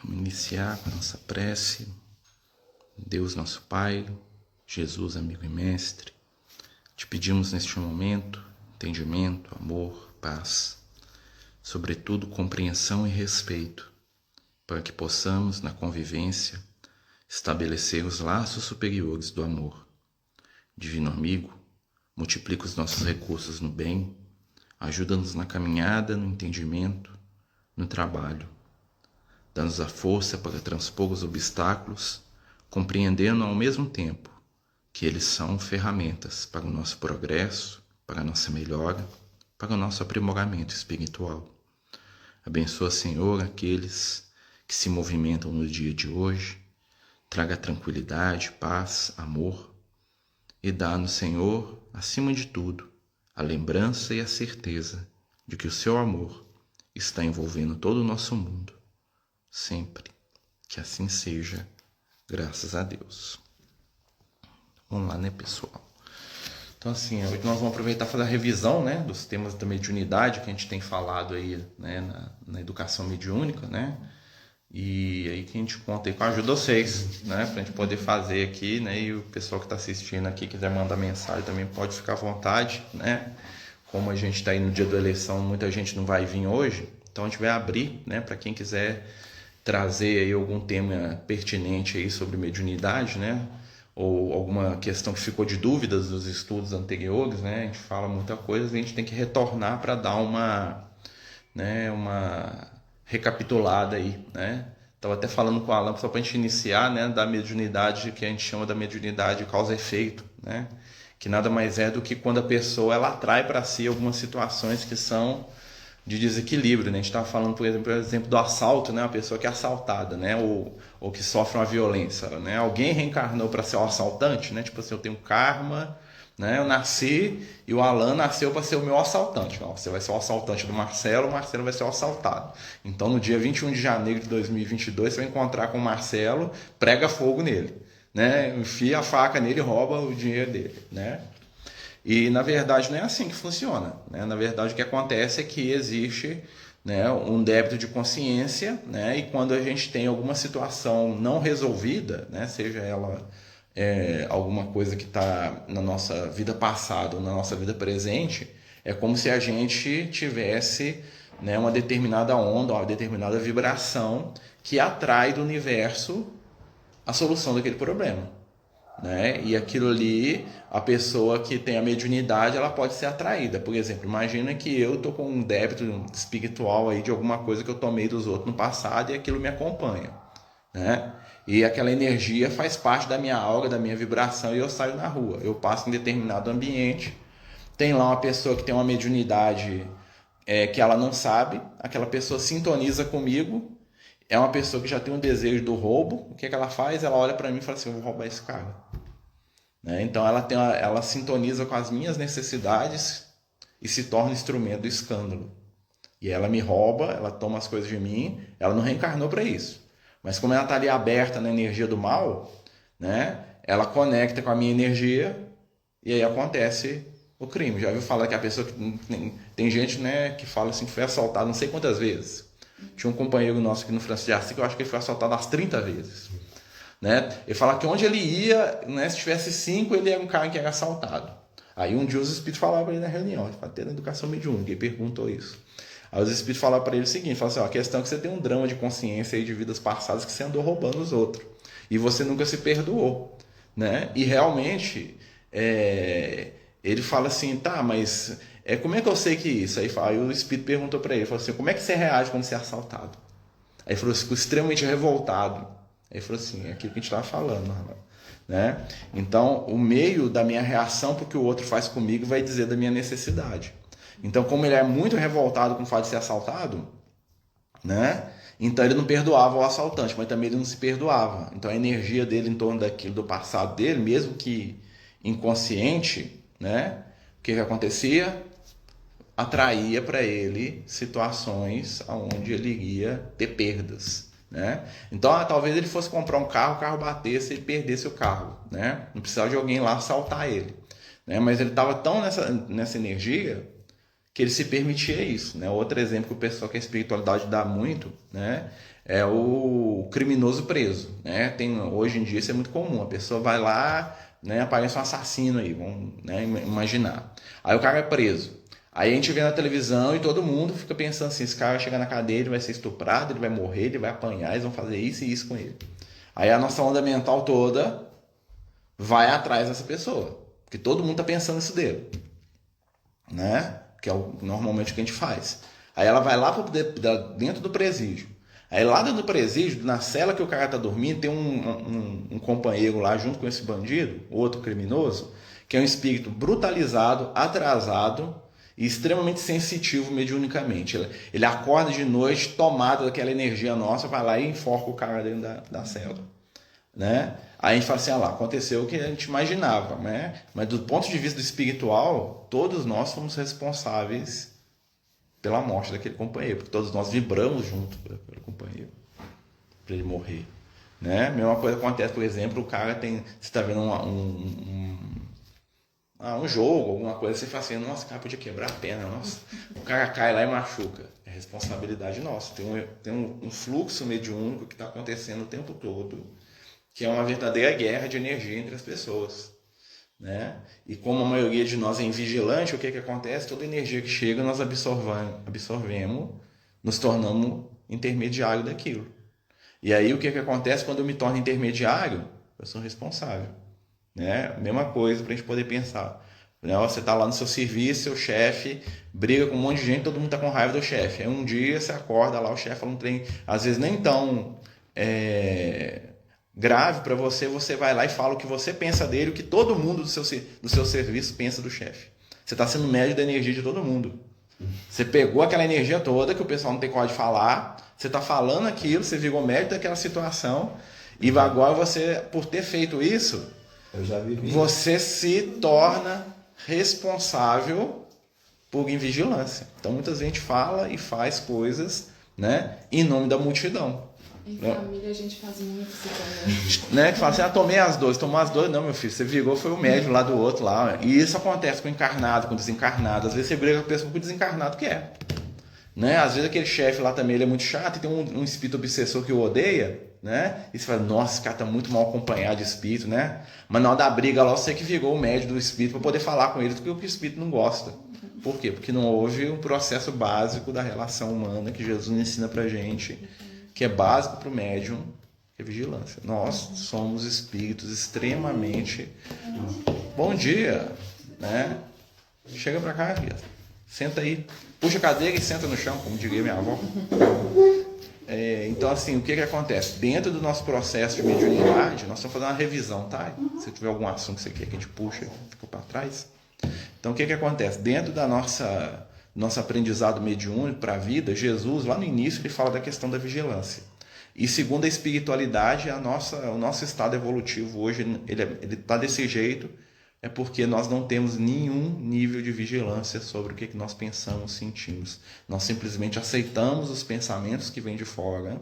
Vamos iniciar com a nossa prece. Deus nosso Pai, Jesus amigo e mestre, te pedimos neste momento entendimento, amor, paz, sobretudo compreensão e respeito, para que possamos, na convivência, estabelecer os laços superiores do amor. Divino amigo, multiplica os nossos recursos no bem, ajuda-nos na caminhada, no entendimento, no trabalho. Dá-nos a força para transpor os obstáculos, compreendendo ao mesmo tempo que eles são ferramentas para o nosso progresso, para a nossa melhora, para o nosso aprimoramento espiritual. Abençoa, Senhor, aqueles que se movimentam no dia de hoje, traga tranquilidade, paz, amor e dá-nos, Senhor, acima de tudo, a lembrança e a certeza de que o seu amor está envolvendo todo o nosso mundo. Sempre que assim seja, graças a Deus. Vamos lá, né, pessoal? Então, assim, hoje nós vamos aproveitar para fazer a revisão, né, dos temas da mediunidade que a gente tem falado aí, né, na educação mediúnica, né? E aí que a gente conta aí com a ajuda de vocês, né, pra gente poder fazer aqui, né, e o pessoal que está assistindo aqui quiser mandar mensagem também pode ficar à vontade, né? Como a gente está aí no dia da eleição, muita gente não vai vir hoje, então a gente vai abrir, né, para quem quiser trazer aí algum tema pertinente aí sobre mediunidade, né? Ou alguma questão que ficou de dúvidas dos estudos anteriores, né? A gente fala muita coisa, a gente tem que retornar para dar uma recapitulada aí, né? Estava até falando com o Alan, só para a gente iniciar, né, da mediunidade, que a gente chama da mediunidade causa-efeito, né? Que nada mais é do que quando a pessoa ela atrai para si algumas situações que são de desequilíbrio, né? A gente estava falando, por exemplo, do assalto, né? Uma pessoa que é assaltada, né? Ou que sofre uma violência, né? Alguém reencarnou para ser o assaltante, né? Tipo assim, eu tenho karma, né? Eu nasci e o Alan nasceu para ser o meu assaltante. Não, você vai ser o assaltante do Marcelo, o Marcelo vai ser o assaltado. Então, no dia 21 de janeiro de 2022, você vai encontrar com o Marcelo, prega fogo nele, né? Enfia a faca nele e rouba o dinheiro dele, né? E, na verdade, não é assim que funciona, né? Na verdade, o que acontece é que existe, né, um débito de consciência, né? E quando a gente tem alguma situação não resolvida, né, seja ela alguma coisa que está na nossa vida passada ou na nossa vida presente, é como se a gente tivesse, né, uma determinada onda, uma determinada vibração que atrai do universo a solução daquele problema, né? E aquilo ali, a pessoa que tem a mediunidade, ela pode ser atraída. Por exemplo, imagina que eu estou com um débito espiritual aí de alguma coisa que eu tomei dos outros no passado e aquilo me acompanha, né? E aquela energia faz parte da minha aura, da minha vibração, e eu saio na rua. Eu passo em determinado ambiente, tem lá uma pessoa que tem uma mediunidade que ela não sabe, aquela pessoa sintoniza comigo, é uma pessoa que já tem um desejo do roubo. O que ela faz? Ela olha para mim e fala assim, eu vou roubar esse cara, né? Então ela sintoniza com as minhas necessidades e se torna instrumento do escândalo. E ela me rouba, ela toma as coisas de mim, ela não reencarnou para isso. Mas como ela está ali aberta na energia do mal, né? Ela conecta com a minha energia e aí acontece o crime. Já viu falar que a pessoa tem gente, né, que fala assim que foi assaltada não sei quantas vezes. Tinha um companheiro nosso aqui no Francisco de Assis que eu acho que ele foi assaltado umas 30 vezes, né? Ele fala que onde ele ia, né, se tivesse 5, ele era um cara que era assaltado. Aí um dia os espíritos falaram para ele na reunião, até na educação mediúnica, ele perguntou isso. Aí os espíritos falaram para ele o seguinte, falaram assim, ó, a questão é que você tem um drama de consciência aí de vidas passadas que você andou roubando os outros. E você nunca se perdoou, né? E realmente, ele fala assim, tá, mas como é que eu sei que isso? Aí o espírito perguntou para ele, falou assim, como é que você reage quando você é assaltado? Aí ele falou assim, ficou extremamente revoltado. Aí ele falou assim, é aquilo que a gente estava falando, né? Então, o meio da minha reação para o que o outro faz comigo vai dizer da minha necessidade. Então, como ele é muito revoltado com o fato de ser assaltado, né? Então ele não perdoava o assaltante, mas também ele não se perdoava. Então a energia dele em torno daquilo, do passado dele, mesmo que inconsciente, né? O que acontecia? Atraía para ele situações onde ele iria ter perdas, né? Então talvez ele fosse comprar um carro, o carro batesse e ele perdesse o carro, né? Não precisava de alguém lá assaltar ele, né? Mas ele estava tão nessa energia que ele se permitia isso, né? Outro exemplo que o pessoal que a espiritualidade dá muito, né? é o criminoso preso, né? Hoje em dia isso é muito comum, a pessoa vai lá, né, aparece um assassino aí, vamos, né, imaginar. Aí o cara é preso. Aí a gente vê na televisão e todo mundo fica pensando assim, esse cara vai chegar na cadeia, ele vai ser estuprado, ele vai morrer, ele vai apanhar, eles vão fazer isso e isso com ele. Aí a nossa onda mental toda vai atrás dessa pessoa, porque todo mundo está pensando isso dele, né? Que é normalmente o que a gente faz. Aí ela vai lá dentro do presídio. Aí lá dentro do presídio, na cela que o cara tá dormindo, tem um companheiro lá junto com esse bandido, outro criminoso, que é um espírito brutalizado, atrasado e extremamente sensitivo mediunicamente. Ele acorda de noite, tomado daquela energia nossa, vai lá e enforca o cara dentro da cela. Né? Aí a gente fala assim, lá, aconteceu o que a gente imaginava, né? Mas do ponto de vista espiritual, todos nós somos responsáveis pela morte daquele companheiro, porque todos nós vibramos junto pelo companheiro, para ele morrer. Né? Mesma coisa acontece, por exemplo, o cara tem, você está vendo um jogo, alguma coisa, você fala assim, nossa, o cara podia quebrar a perna, nossa, o cara cai lá e machuca. É responsabilidade nossa. Tem um fluxo mediúnico que está acontecendo o tempo todo, que é uma verdadeira guerra de energia entre as pessoas. Né? E como a maioria de nós é invigilante, o que acontece? Toda energia que chega nós absorvemos, nos tornamos intermediário daquilo. E aí o que acontece quando eu me torno intermediário? Eu sou responsável. Né? Mesma coisa para a gente poder pensar. Né? Você está lá no seu serviço, seu chefe briga com um monte de gente, todo mundo está com raiva do chefe. Aí um dia você acorda lá, o chefe fala um trem, às vezes nem tão grave para você, você vai lá e fala o que você pensa dele, o que todo mundo do seu serviço pensa do chefe. Você está sendo médio da energia de todo mundo. Você pegou aquela energia toda que o pessoal não tem coragem de falar, você está falando aquilo, você virou médio daquela situação, e agora você, por ter feito isso, você se torna responsável por invigilância. Então muitas vezes a gente fala e faz coisas, né, em nome da multidão. Em família a gente faz muito isso também. Né? Que fala assim, tomei as dores. Tomou as dores, não, meu filho. Você virou, foi o médium lá do outro lá. E isso acontece com o encarnado, com o desencarnado. Às vezes você briga com a pessoa com o desencarnado que é. Né? Às vezes aquele chefe lá também ele é muito chato e tem um espírito obsessor que o odeia. Né? E você fala, nossa, esse cara tá muito mal acompanhado de espírito, né? Mas na hora da briga lá, você que virou o médium do espírito para poder falar com ele do que o espírito não gosta. Por quê? Porque não houve um processo básico da relação humana que Jesus ensina pra gente, que é básico para o médium, que é vigilância. Nós somos espíritos extremamente... Bom dia, né? Chega para cá, filha. Senta aí. Puxa a cadeira e senta no chão, como diria minha avó. Então, assim, o que acontece? Dentro do nosso processo de mediunidade, nós estamos fazendo uma revisão, tá? Se tiver algum assunto que você quer que a gente puxa, fica para trás. Então, o que acontece? Dentro da nosso aprendizado mediúnico para a vida, Jesus, lá no início, ele fala da questão da vigilância. E segundo a espiritualidade, o nosso estado evolutivo hoje, ele está desse jeito, é porque nós não temos nenhum nível de vigilância sobre o que nós pensamos, sentimos. Nós simplesmente aceitamos os pensamentos que vêm de fora,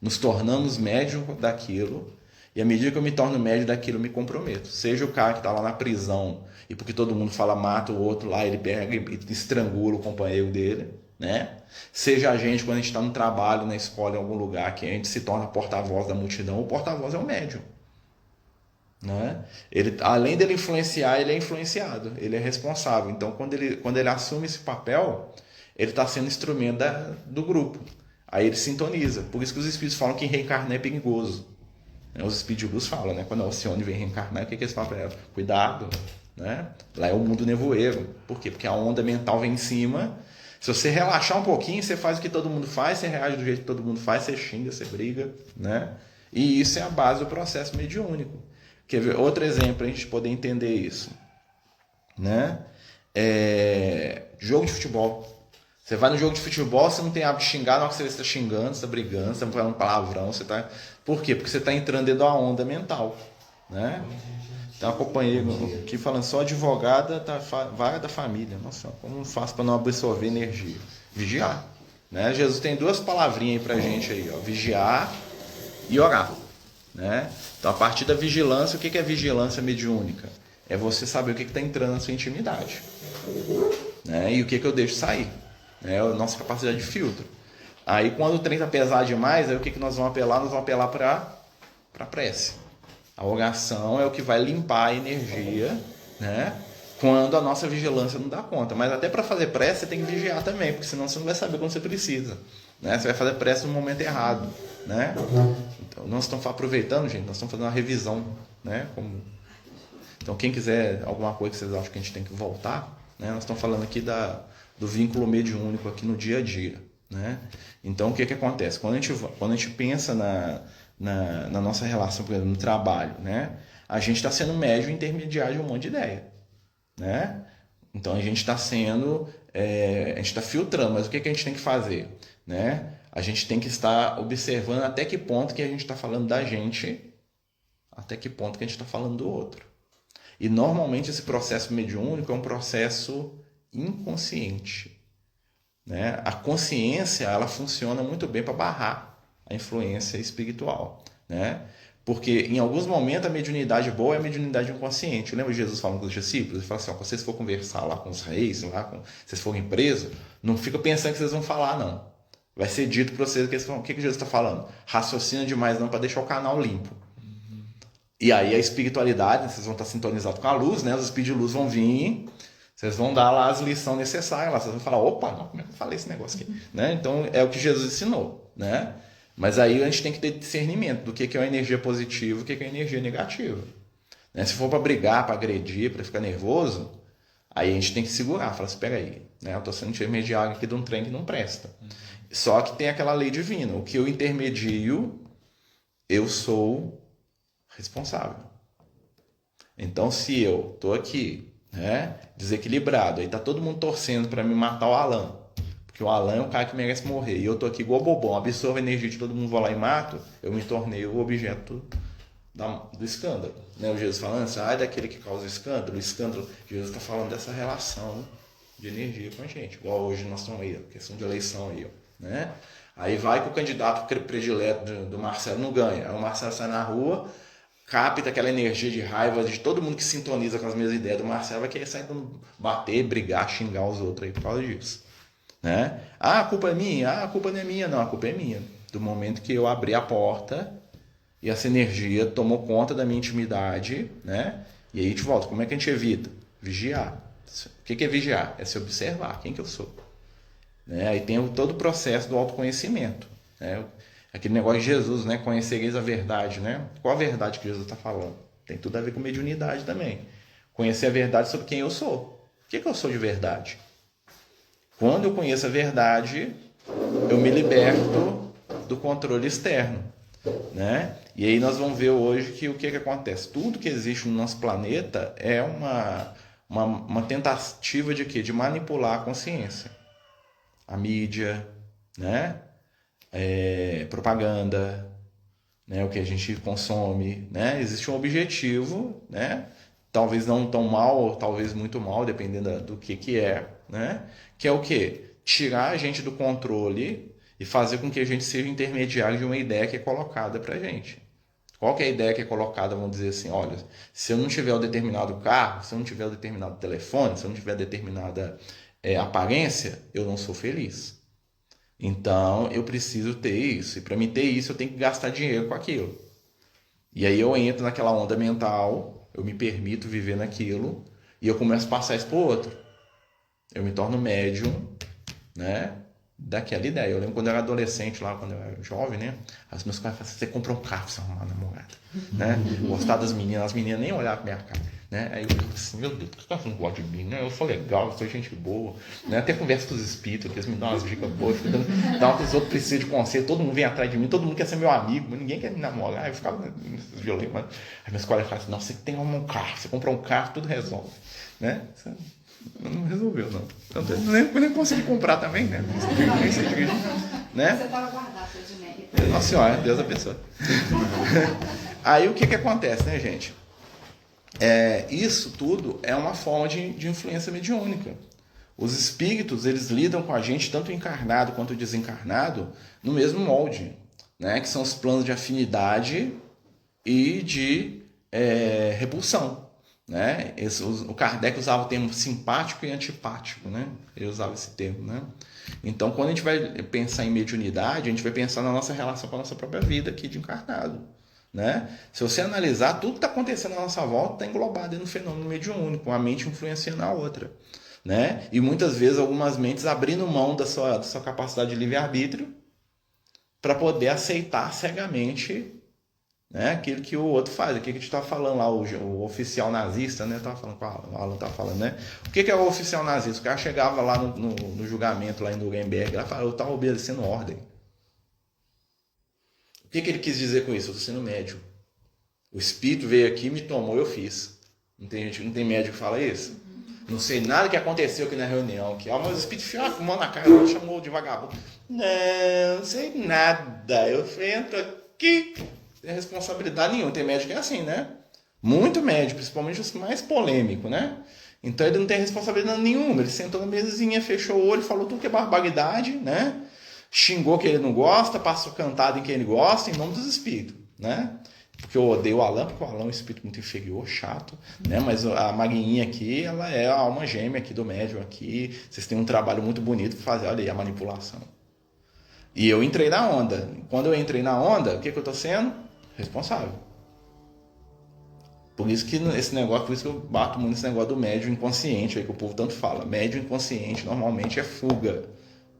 nos tornamos médium daquilo, e à medida que eu me torno médium daquilo, eu me comprometo. Seja o cara que está lá na prisão, e porque todo mundo fala mata o outro lá, ele pega e estrangula o companheiro dele, né? Seja a gente, quando a gente está no trabalho, na escola, em algum lugar, que a gente se torna porta-voz da multidão, o porta-voz é o médium. Né? Ele, além dele influenciar, ele é influenciado, ele é responsável. Então, quando ele assume esse papel, ele está sendo instrumento do grupo. Aí ele sintoniza. Por isso que os espíritos falam que reencarnar é perigoso. Os espíritos de luz falam, né? Quando a Alcione vem reencarnar, o que eles falam para ela? Cuidado, né? Lá é o mundo nevoeiro. Por quê? Porque a onda mental vem em cima. Se você relaxar um pouquinho, você faz o que todo mundo faz, você reage do jeito que todo mundo faz, você xinga, você briga, né? E isso é a base do processo mediúnico. Quer ver outro exemplo para a gente poder entender isso, né? Jogo de futebol. Você vai no jogo de futebol, você não tem hábito de xingar, na hora que você está xingando, você está brigando, você está falando palavrão, você está... Por quê? Porque você está entrando dentro da onda mental, né? Tem uma companheira aqui falando, sou advogada da vara da família. Nossa, como faço para não absorver energia? Vigiar, né? Jesus tem duas palavrinhas aí para a gente aí, ó, vigiar e orar. Né? Então, a partir da vigilância, o que é vigilância mediúnica? É você saber o que está entrando na sua intimidade, né? E o que eu deixo sair, né? A nossa capacidade de filtro. Aí quando o trem tá pesado demais, aí o que nós vamos apelar? Nós vamos apelar para prece. A oração é o que vai limpar a energia, né? Quando a nossa vigilância não dá conta. Mas até para fazer prece você tem que vigiar também, porque senão você não vai saber quando você precisa, né? Você vai fazer prece no momento errado, né? Então nós estamos aproveitando, gente, nós estamos fazendo uma revisão, né? Então quem quiser alguma coisa que vocês acham que a gente tem que voltar, né? Nós estamos falando aqui do vínculo mediúnico aqui no dia a dia, né? Então o que acontece? Quando a gente pensa na nossa relação, por exemplo, no trabalho, né? A gente está sendo médium intermediário de um monte de ideia, né? Então a gente está a gente está filtrando, mas o que a gente tem que fazer, né? A gente tem que estar observando até que ponto que a gente está falando da gente, até que ponto que a gente está falando do outro. E normalmente esse processo mediúnico é um processo inconsciente, né? A consciência ela funciona muito bem para barrar a influência espiritual, né? Porque em alguns momentos a mediunidade boa é a mediunidade inconsciente. Lembra Jesus falando com os discípulos? Ele fala assim, ó, quando vocês for conversar lá com os reis, vocês forem presos, não fica pensando que vocês vão falar, não. Vai ser dito para vocês o que Jesus está falando. Raciocina demais não para deixar o canal limpo. E aí a espiritualidade, vocês vão estar sintonizados com a luz, né? Os espíritos de luz vão vir, vocês vão dar lá as lições necessárias, lá, vocês vão falar, opa, não, como é que eu falei esse negócio aqui? Né? Então é o que Jesus ensinou, né? Mas aí a gente tem que ter discernimento do que é uma energia positiva e o que é uma energia negativa. Né? Se for para brigar, para agredir, para ficar nervoso, aí a gente tem que segurar, falar assim, espera aí, né? Eu estou sendo intermediário aqui de um trem que não presta. Só que tem aquela lei divina, o que eu intermedio, eu sou responsável. Então se eu estou aqui, né, desequilibrado, aí tá todo mundo torcendo para me matar o Alan, porque o Alan é o cara que merece morrer, e eu tô aqui igual bobão, absorvo a energia de todo mundo, vou lá e mato, eu me tornei o objeto do escândalo, né? O Jesus falando assim, daquele que causa o escândalo, Jesus está falando dessa relação de energia com a gente, igual hoje nós estamos aí, questão de eleição aí, né? Aí vai que o candidato predileto do Marcelo não ganha, aí o Marcelo sai na rua, capta aquela energia de raiva de todo mundo que sintoniza com as mesmas ideias do Marcelo, vai querer sair bater, brigar, xingar os outros aí por causa disso, né? A culpa é minha? A culpa não é minha, não, a culpa é minha. Do momento que eu abri a porta e essa energia tomou conta da minha intimidade, né? E aí a gente volta, como é que a gente evita? Vigiar. O que é vigiar? É se observar, quem que eu sou, né? Aí tem todo o processo do autoconhecimento, né? Aquele negócio de Jesus, né? Conhecereis a verdade, né? Qual a verdade que Jesus está falando? Tem tudo a ver com mediunidade também. Conhecer a verdade sobre quem eu sou. O que eu sou de verdade? Quando eu conheço a verdade, eu me liberto do controle externo, né? E aí nós vamos ver hoje que o que acontece? Tudo que existe no nosso planeta é uma tentativa de quê? De manipular a consciência. A mídia, né? Propaganda, né? O que a gente consome, né? Existe um objetivo, né? Talvez não tão mal, ou talvez muito mal, dependendo do que é, né? Que é o quê? Tirar a gente do controle e fazer com que a gente seja intermediário de uma ideia que é colocada pra gente. Qual que é a ideia que é colocada? Vamos dizer assim, olha, se eu não tiver um determinado carro, se eu não tiver um determinado telefone, se eu não tiver determinada aparência, eu não sou feliz. Então, eu preciso ter isso. E para mim ter isso, eu tenho que gastar dinheiro com aquilo. E aí eu entro naquela onda mental, eu me permito viver naquilo, e eu começo a passar isso para o outro. Eu me torno médium, né? Daquela ideia. Eu lembro quando eu era adolescente, lá, quando eu era jovem, né? Os meus pais falavam assim, você compra um carro pra você arrumar uma namorada, né? Gostar das meninas, as meninas nem olhavam pra minha cara, né? Aí eu falei assim, meu Deus, por que você não gosta de mim, né? Eu sou legal, eu sou gente boa, né? Até converso com os espíritos, que eles me dão umas dicas boas, dá uma que os outros precisam de conselho, todo mundo vem atrás de mim, todo mundo quer ser meu amigo, mas ninguém quer me namorar. Aí eu ficava nesses violentos, mas aí meus colegas falavam assim, não, você tem que arrumar um carro, você comprar um carro, tudo resolve, né? Não resolveu, não. Então, nem consegui comprar também, né? Né? Você estava guardado de mérito. Nossa Senhora, Deus abençoe. Aí o que acontece, né, gente? Isso tudo é uma forma de influência mediúnica. Os espíritos, eles lidam com a gente, tanto encarnado quanto desencarnado, no mesmo molde, né? Que são os planos de afinidade e de repulsão. né? O Kardec usava o termo simpático e antipático, né? Ele usava esse termo, né? Então, quando a gente vai pensar em mediunidade, a gente vai pensar na nossa relação com a nossa própria vida aqui de encarnado, né? Se você analisar, tudo que está acontecendo à nossa volta está englobado no fenômeno mediúnico, uma mente influenciando a outra, né? E muitas vezes algumas mentes abrindo mão da sua capacidade de livre-arbítrio para poder aceitar cegamente, né, aquilo que o outro faz. Aquilo que a gente estava falando lá, o oficial nazista, né? Tava falando com o Alan, estava falando, né? O que é o oficial nazista? O cara chegava lá no julgamento, lá em Nuremberg, lá falava, eu estava obedecendo ordem. O que ele quis dizer com isso? Eu estou sendo médium. O espírito veio aqui, me tomou, eu fiz. Não tem médico que fala isso? Não sei nada que aconteceu aqui na reunião. Mas o espírito enfiou a mão na cara, chamou de vagabundo. Não sei nada. Eu entro aqui. Não tem responsabilidade nenhuma. Tem médico que é assim, né? Muito médico, principalmente os mais polêmicos, né? Então ele não tem responsabilidade nenhuma. Ele sentou na mesinha, fechou o olho, falou tudo que é barbaridade, né? Xingou quem ele não gosta, passou cantado em quem ele gosta, em nome dos espíritos, né? Porque eu odeio o Alan, porque o Alan é um espírito muito inferior, chato, né? Mas a Maguinha aqui, ela é a alma gêmea aqui do médium aqui. Vocês têm um trabalho muito bonito para fazer, olha aí a manipulação. E eu entrei na onda. Quando eu entrei na onda, o que eu tô sendo? Responsável. Por isso que esse negócio, por isso que eu bato muito nesse negócio do médium inconsciente, aí que o povo tanto fala. Médium inconsciente normalmente é fuga,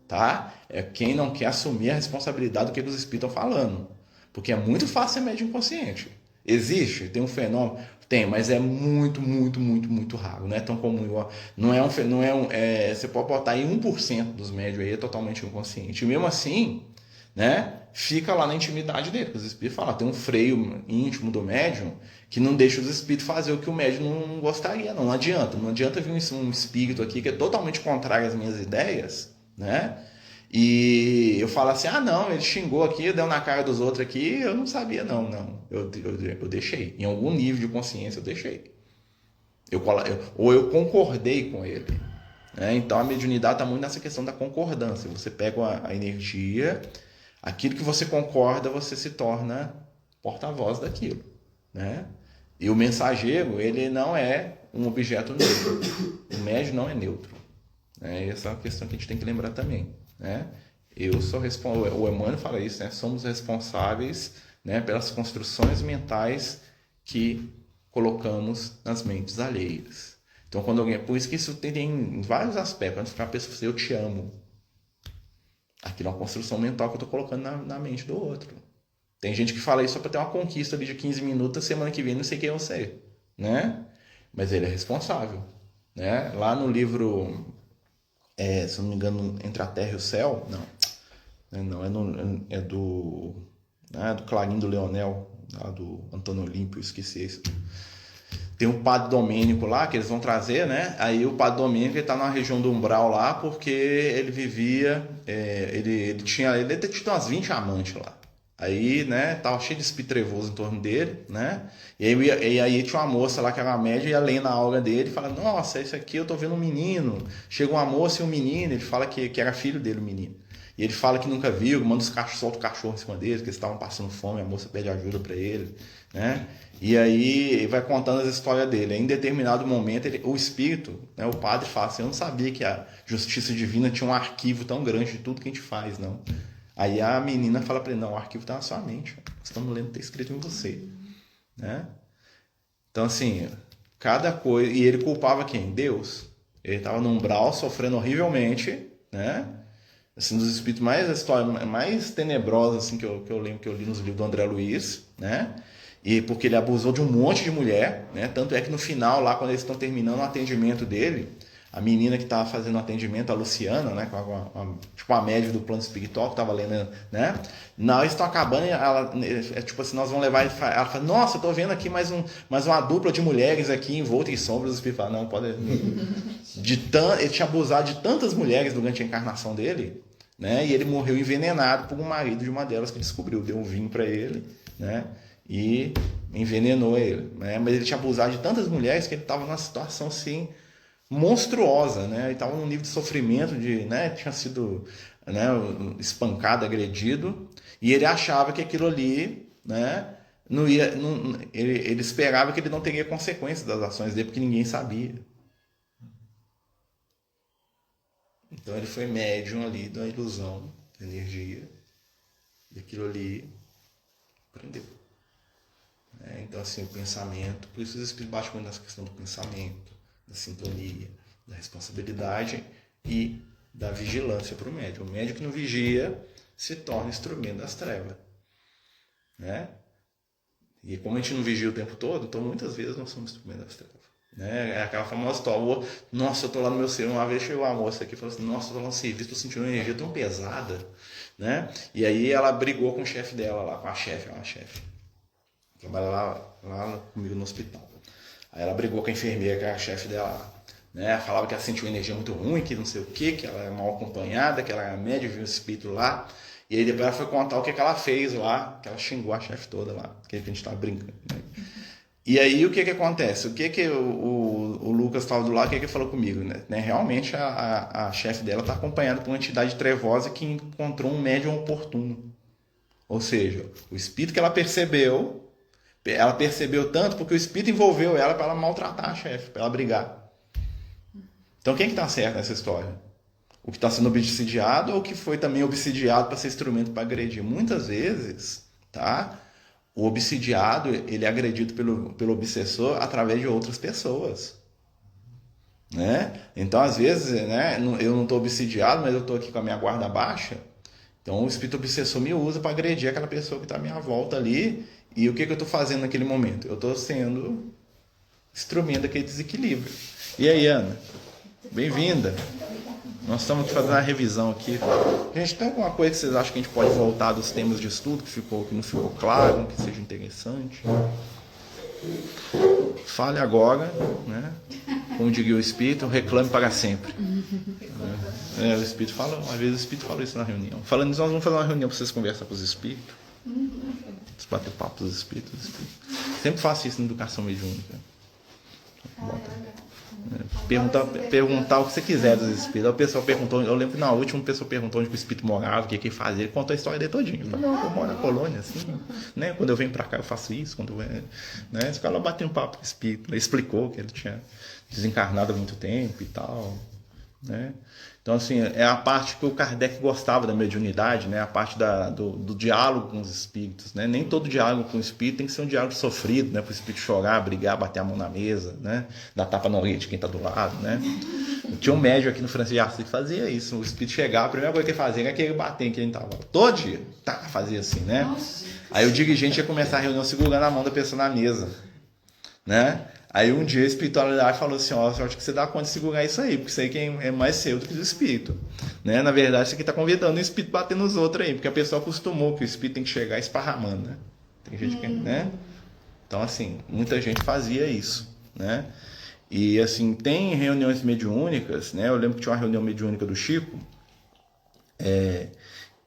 tá? É quem não quer assumir a responsabilidade do que os espíritos estão falando. Porque é muito fácil ser médium inconsciente. Existe? Tem um fenômeno? Tem, mas é muito, muito, muito, muito raro. Não é tão comum igual. Você pode botar aí 1% dos médios aí é totalmente inconsciente. E mesmo assim, né, fica lá na intimidade dele. Os espíritos falam, tem um freio íntimo do médium que não deixa os espíritos fazer o que o médium não gostaria. Não adianta. Não adianta vir um espírito aqui que é totalmente contrário às minhas ideias, né? E eu falo assim, não, ele xingou aqui, deu na cara dos outros aqui, eu não sabia, não. Eu deixei. Em algum nível de consciência eu deixei. Ou eu concordei com ele. Né? Então a mediunidade está muito nessa questão da concordância. Você pega a energia, aquilo que você concorda, você se torna porta-voz daquilo. Né? E o mensageiro, ele não é um objeto neutro. O médium não é neutro. Né? Essa é uma questão que a gente tem que lembrar também. Né? O Emmanuel fala isso, né? Somos responsáveis, né, pelas construções mentais que colocamos nas mentes alheias. Então, por isso que isso tem vários aspectos. Quando ficar pensando, eu te amo. Aquilo é uma construção mental que eu estou colocando na mente do outro. Tem gente que fala isso só para ter uma conquista ali de 15 minutos, semana que vem não sei quem eu sei. Né? Mas ele é responsável. Né? Lá no livro... se eu não me engano, Entre a Terra e o Céu, é do Clarim do Leonel, lá do Antônio Olímpio, esqueci isso. Tem um Padre Domênico lá, que eles vão trazer, né? Aí o Padre Domênico está na região do umbral lá, porque ele vivia, ele tinha tido umas 20 amantes lá. Aí, né, tava cheio de espírito trevoso em torno dele, né? E aí tinha uma moça lá que era uma média, ia lendo a aura dele e fala, nossa, isso aqui eu tô vendo um menino. Chega uma moça e um menino, ele fala que era filho dele, o menino. E ele fala que nunca viu, manda os cachorros, solta o cachorro em cima deles, que eles estavam passando fome, a moça pede ajuda para ele, né? E aí ele vai contando as histórias dele. Aí, em determinado momento, o espírito, né, o padre fala assim, eu não sabia que a justiça divina tinha um arquivo tão grande de tudo que a gente faz, não. Aí a menina fala para ele, não, o arquivo está na sua mente, estamos lendo o que está escrito em você. Né? Então, assim, cada coisa... E ele culpava quem? Deus. Ele estava num umbral, sofrendo horrivelmente, né? Assim, dos espíritos mais... A história mais tenebrosa assim, que eu lembro que eu li nos livros do André Luiz, né? E porque ele abusou de um monte de mulher, né? Tanto é que no final, lá, quando eles estão terminando o atendimento dele... A menina que estava fazendo o atendimento, a Luciana, né, tipo a médica do plano espiritual que estava lendo, né? Na hora eles estão acabando, tipo assim, nós vamos levar. Ela fala, nossa, eu tô vendo aqui mais uma dupla de mulheres aqui envolta em sombras. Os espíritos falam, não, pode. Ele tinha abusado de tantas mulheres durante a encarnação dele, né? E ele morreu envenenado por um marido de uma delas que descobriu, deu um vinho para ele, né? E envenenou ele, né? Mas ele tinha abusado de tantas mulheres que ele estava numa situação assim monstruosa, né? Ele estava num nível de sofrimento, né? Tinha sido, né, espancado, agredido, e ele achava que aquilo ali, né, ele esperava que ele não teria consequências das ações dele, porque ninguém sabia. Então ele foi médium ali da ilusão, da energia, e aquilo ali prendeu. Então assim, o pensamento, por isso os espíritos batem muito nessa questão do pensamento, da sintonia, da responsabilidade e da vigilância para o médium. O médium que não vigia se torna instrumento das trevas. Né? E como a gente não vigia o tempo todo, então muitas vezes nós somos instrumento das trevas. Né? É aquela famosa história, nossa, eu tô lá no meu serviço, uma vez chegou uma moça aqui e falou assim, nossa, eu tô lá no serviço, tô sentindo uma energia tão pesada, né? E aí ela brigou com o chefe dela lá, com a chefe, trabalha lá comigo no hospital. Aí ela brigou com a enfermeira, que é a chefe dela lá. Né? Falava que ela sentiu uma energia muito ruim, que não sei o que ela é mal acompanhada, que ela era média, viu um espírito lá. E aí depois ela foi contar o que ela fez lá, que ela xingou a chefe toda lá, que a gente estava brincando. Né? E aí o que acontece? O que o Lucas estava do lado, o que ele falou comigo? Né? Realmente a chefe dela está acompanhada por uma entidade trevosa que encontrou um médium oportuno. Ou seja, o espírito que ela percebeu tanto porque o espírito envolveu ela para ela maltratar a chefe, para ela brigar. Então quem que está certo nessa história? O que está sendo obsidiado ou o que foi também obsidiado para ser instrumento para agredir? Muitas vezes, tá? O obsidiado, ele é agredido pelo obsessor através de outras pessoas. Né? Então, às vezes, né, eu não estou obsidiado, mas eu estou aqui com a minha guarda baixa. Então, o espírito obsessor me usa para agredir aquela pessoa que está à minha volta ali. E o que eu estou fazendo naquele momento? Eu estou sendo instrumento daquele desequilíbrio. E aí, Ana? Bem-vinda. Nós estamos aqui fazendo uma revisão aqui. Gente, tem alguma coisa que vocês acham que a gente pode voltar dos temas de estudo que não ficou claro, que seja interessante? Fale agora, né? Como diria o Espírito, reclame para sempre. O Espírito fala, às vezes o Espírito fala isso na reunião. Falando nisso, nós vamos fazer uma reunião para vocês conversar com os Espíritos. Vocês bater papo dos Espíritos. Sempre faço isso na educação mediúnica. Perguntar o que você quiser dos espíritos. A pessoa perguntou, eu lembro que na última a pessoa perguntou onde o espírito morava, o que ele fazia, ele contou a história dele todinho. Eu falei, não, eu moro na colônia, assim, né? Quando eu venho pra cá eu faço isso, quando eu venho, né? Esse cara lá bateu um papo com o espírito, ele explicou que ele tinha desencarnado há muito tempo e tal, né? Então, assim, é a parte que o Kardec gostava da mediunidade, né? A parte do diálogo com os espíritos, né? Nem todo diálogo com o espírito tem que ser um diálogo sofrido, né? Para o espírito chorar, brigar, bater a mão na mesa, né? Dar tapa na orelha de quem está do lado, né? Tinha um médium aqui no Francisco de Assis que fazia isso. O espírito chegava, a primeira coisa que ele fazia era que ele bater em quem estava. Todo dia, fazia assim, né? Aí o dirigente ia começar a reunião segurando a mão da pessoa na mesa, né? Aí um dia a espiritualidade falou assim, ó, eu acho que você dá conta de segurar isso aí, porque isso aí é mais seu do que do espírito. Né? Na verdade, isso aqui está convidando o espírito a bater nos outros aí, porque a pessoa acostumou que o espírito tem que chegar esparramando, né? Tem gente que, né? Então, assim, muita gente fazia isso, né? E, assim, tem reuniões mediúnicas, né? Eu lembro que tinha uma reunião mediúnica do Chico,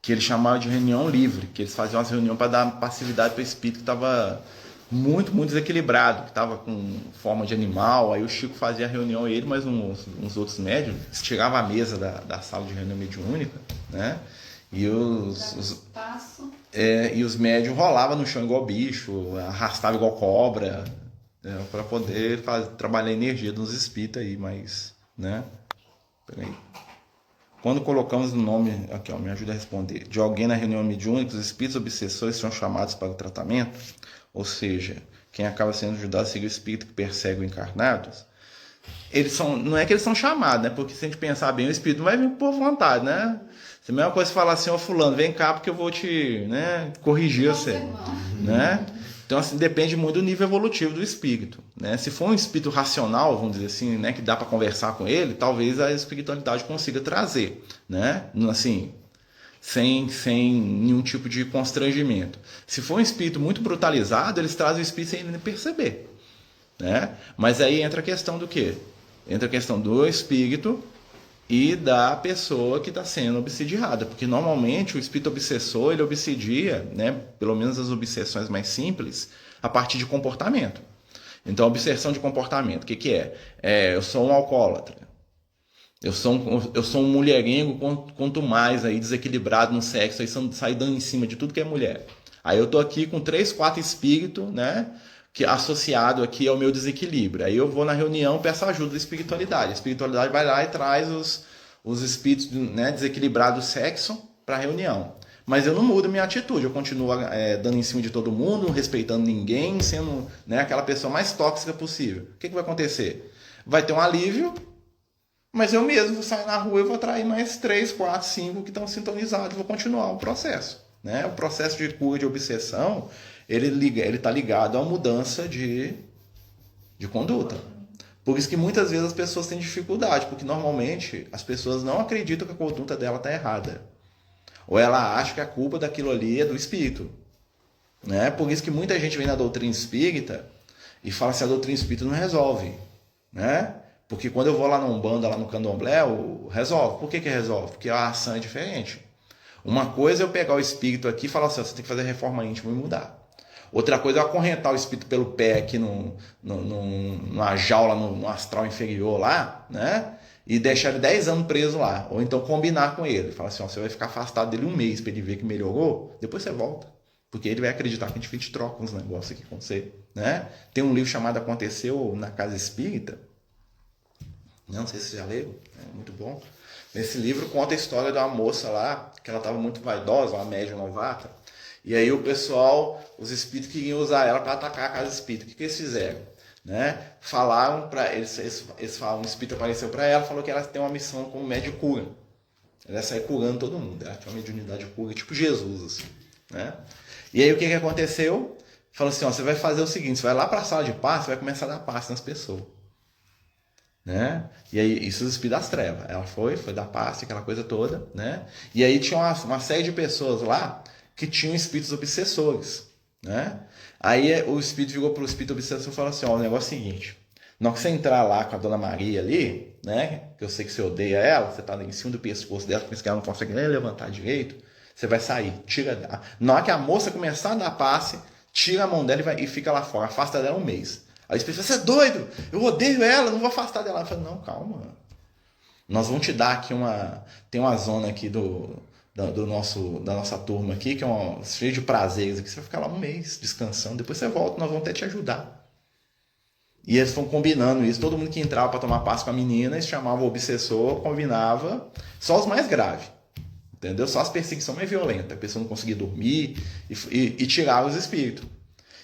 que ele chamava de reunião livre, que eles faziam umas reuniões para dar passividade para o espírito que estava muito desequilibrado, que estava com forma de animal. Aí o Chico fazia a reunião, ele mais uns outros médiums, tiravam a mesa da sala de reunião mediúnica, né? E os médiums rolavam no chão igual bicho, arrastavam igual cobra, né? Para poder trabalhar a energia dos espíritos aí, mas, né? Peraí. Quando colocamos o nome, aqui ó, me ajuda a responder, de alguém na reunião mediúnica, os espíritos obsessores são chamados para o tratamento. Ou seja, quem acaba sendo ajudado a seguir o espírito que persegue os encarnados, não é que eles são chamados, né? Porque se a gente pensar bem, o espírito não vai vir por vontade, né? Se a mesma coisa falar assim, ó, fulano, vem cá porque eu vou te, né, corrigir você, né? Então, assim, depende muito do nível evolutivo do espírito, né? Se for um espírito racional, vamos dizer assim, né, que dá para conversar com ele, talvez a espiritualidade consiga trazer, né? Assim, sem nenhum tipo de constrangimento. Se for um espírito muito brutalizado, eles trazem o espírito sem ele perceber, né? Mas aí entra a questão do quê? Entra a questão do espírito e da pessoa que está sendo obsidiada, porque normalmente o espírito obsessor, ele obsidia, né, pelo menos as obsessões mais simples, a partir de comportamento. Então, a obsessão de comportamento, o que é? Eu sou um alcoólatra. Eu sou um mulherengo, quanto mais aí desequilibrado no sexo, aí sai dando em cima de tudo que é mulher. Aí eu tô aqui com 3, 4 espíritos, né? Que associado aqui ao meu desequilíbrio. Aí eu vou na reunião, peço ajuda da espiritualidade. A espiritualidade vai lá e traz os espíritos, né, desequilibrados do sexo para a reunião. Mas eu não mudo minha atitude, eu continuo dando em cima de todo mundo, não respeitando ninguém, sendo, né, aquela pessoa mais tóxica possível. O que vai acontecer? Vai ter um alívio, mas eu mesmo vou sair na rua e vou atrair mais 3, 4, 5 que estão sintonizados, vou continuar o processo. Né? O processo de cura de obsessão, ele está ligado à mudança de conduta. Por isso que muitas vezes as pessoas têm dificuldade, porque normalmente as pessoas não acreditam que a conduta dela está errada. Ou ela acha que a culpa daquilo ali é do espírito. Né? Por isso que muita gente vem na doutrina espírita e fala assim, a doutrina espírita não resolve. Né? Porque quando eu vou lá na Umbanda, lá no Candomblé, resolve. Por que resolve? Porque a ação é diferente. Uma coisa é eu pegar o espírito aqui e falar assim, você tem que fazer reforma íntima e mudar. Outra coisa é eu acorrentar o espírito pelo pé aqui numa jaula, no astral inferior lá, né? E deixar ele 10 anos preso lá. Ou então combinar com ele. Falar assim, ó, você vai ficar afastado dele 1 mês para ele ver que melhorou, depois você volta. Porque ele vai acreditar que a gente troca uns negócios aqui com você. Né? Tem um livro chamado Aconteceu na Casa Espírita. Não sei se você já leu, é muito bom. Nesse livro conta a história de uma moça lá, que ela estava muito vaidosa, uma médium novata. E aí o pessoal, os espíritos queriam usar ela para atacar a casa espírita. O que eles fizeram? Né? Falaram para eles falaram, um espírito apareceu para ela, falou que ela tem uma missão como médium cura. Ela ia sair curando todo mundo. Ela tinha uma mediunidade cura, tipo Jesus, assim. Né? E aí o que aconteceu? Falou assim, ó, você vai fazer o seguinte, você vai lá para a sala de passe, você vai começar a dar passe nas pessoas. Né? E aí, isso os espíritos das trevas. Ela foi dar passe, aquela coisa toda, né? E aí tinha uma série de pessoas lá que tinham espíritos obsessores, né? Aí o espírito virou para o espírito obsessor e falou assim, ó, o negócio é o seguinte, na hora que você entrar lá com a Dona Maria ali, né? Que eu sei que você odeia ela, você tá em cima do pescoço dela, por isso que ela não consegue nem levantar direito, você vai sair, tira. Na hora que a moça começar a dar passe, tira a mão dela e fica lá fora, afasta dela 1 mês. Aí o espírito fala, você é doido, eu odeio ela, não vou afastar dela. Eu falo, não, calma. Nós vamos te dar aqui tem uma zona aqui da nossa turma aqui, que é cheia de prazeres aqui. Você vai ficar lá 1 mês descansando, depois você volta, nós vamos até te ajudar. E eles foram combinando isso, todo mundo que entrava para tomar passe com a menina, eles chamavam o obsessor, combinava, só os mais graves. Entendeu? Só as perseguições mais violentas, a pessoa não conseguia dormir e tirava os espíritos.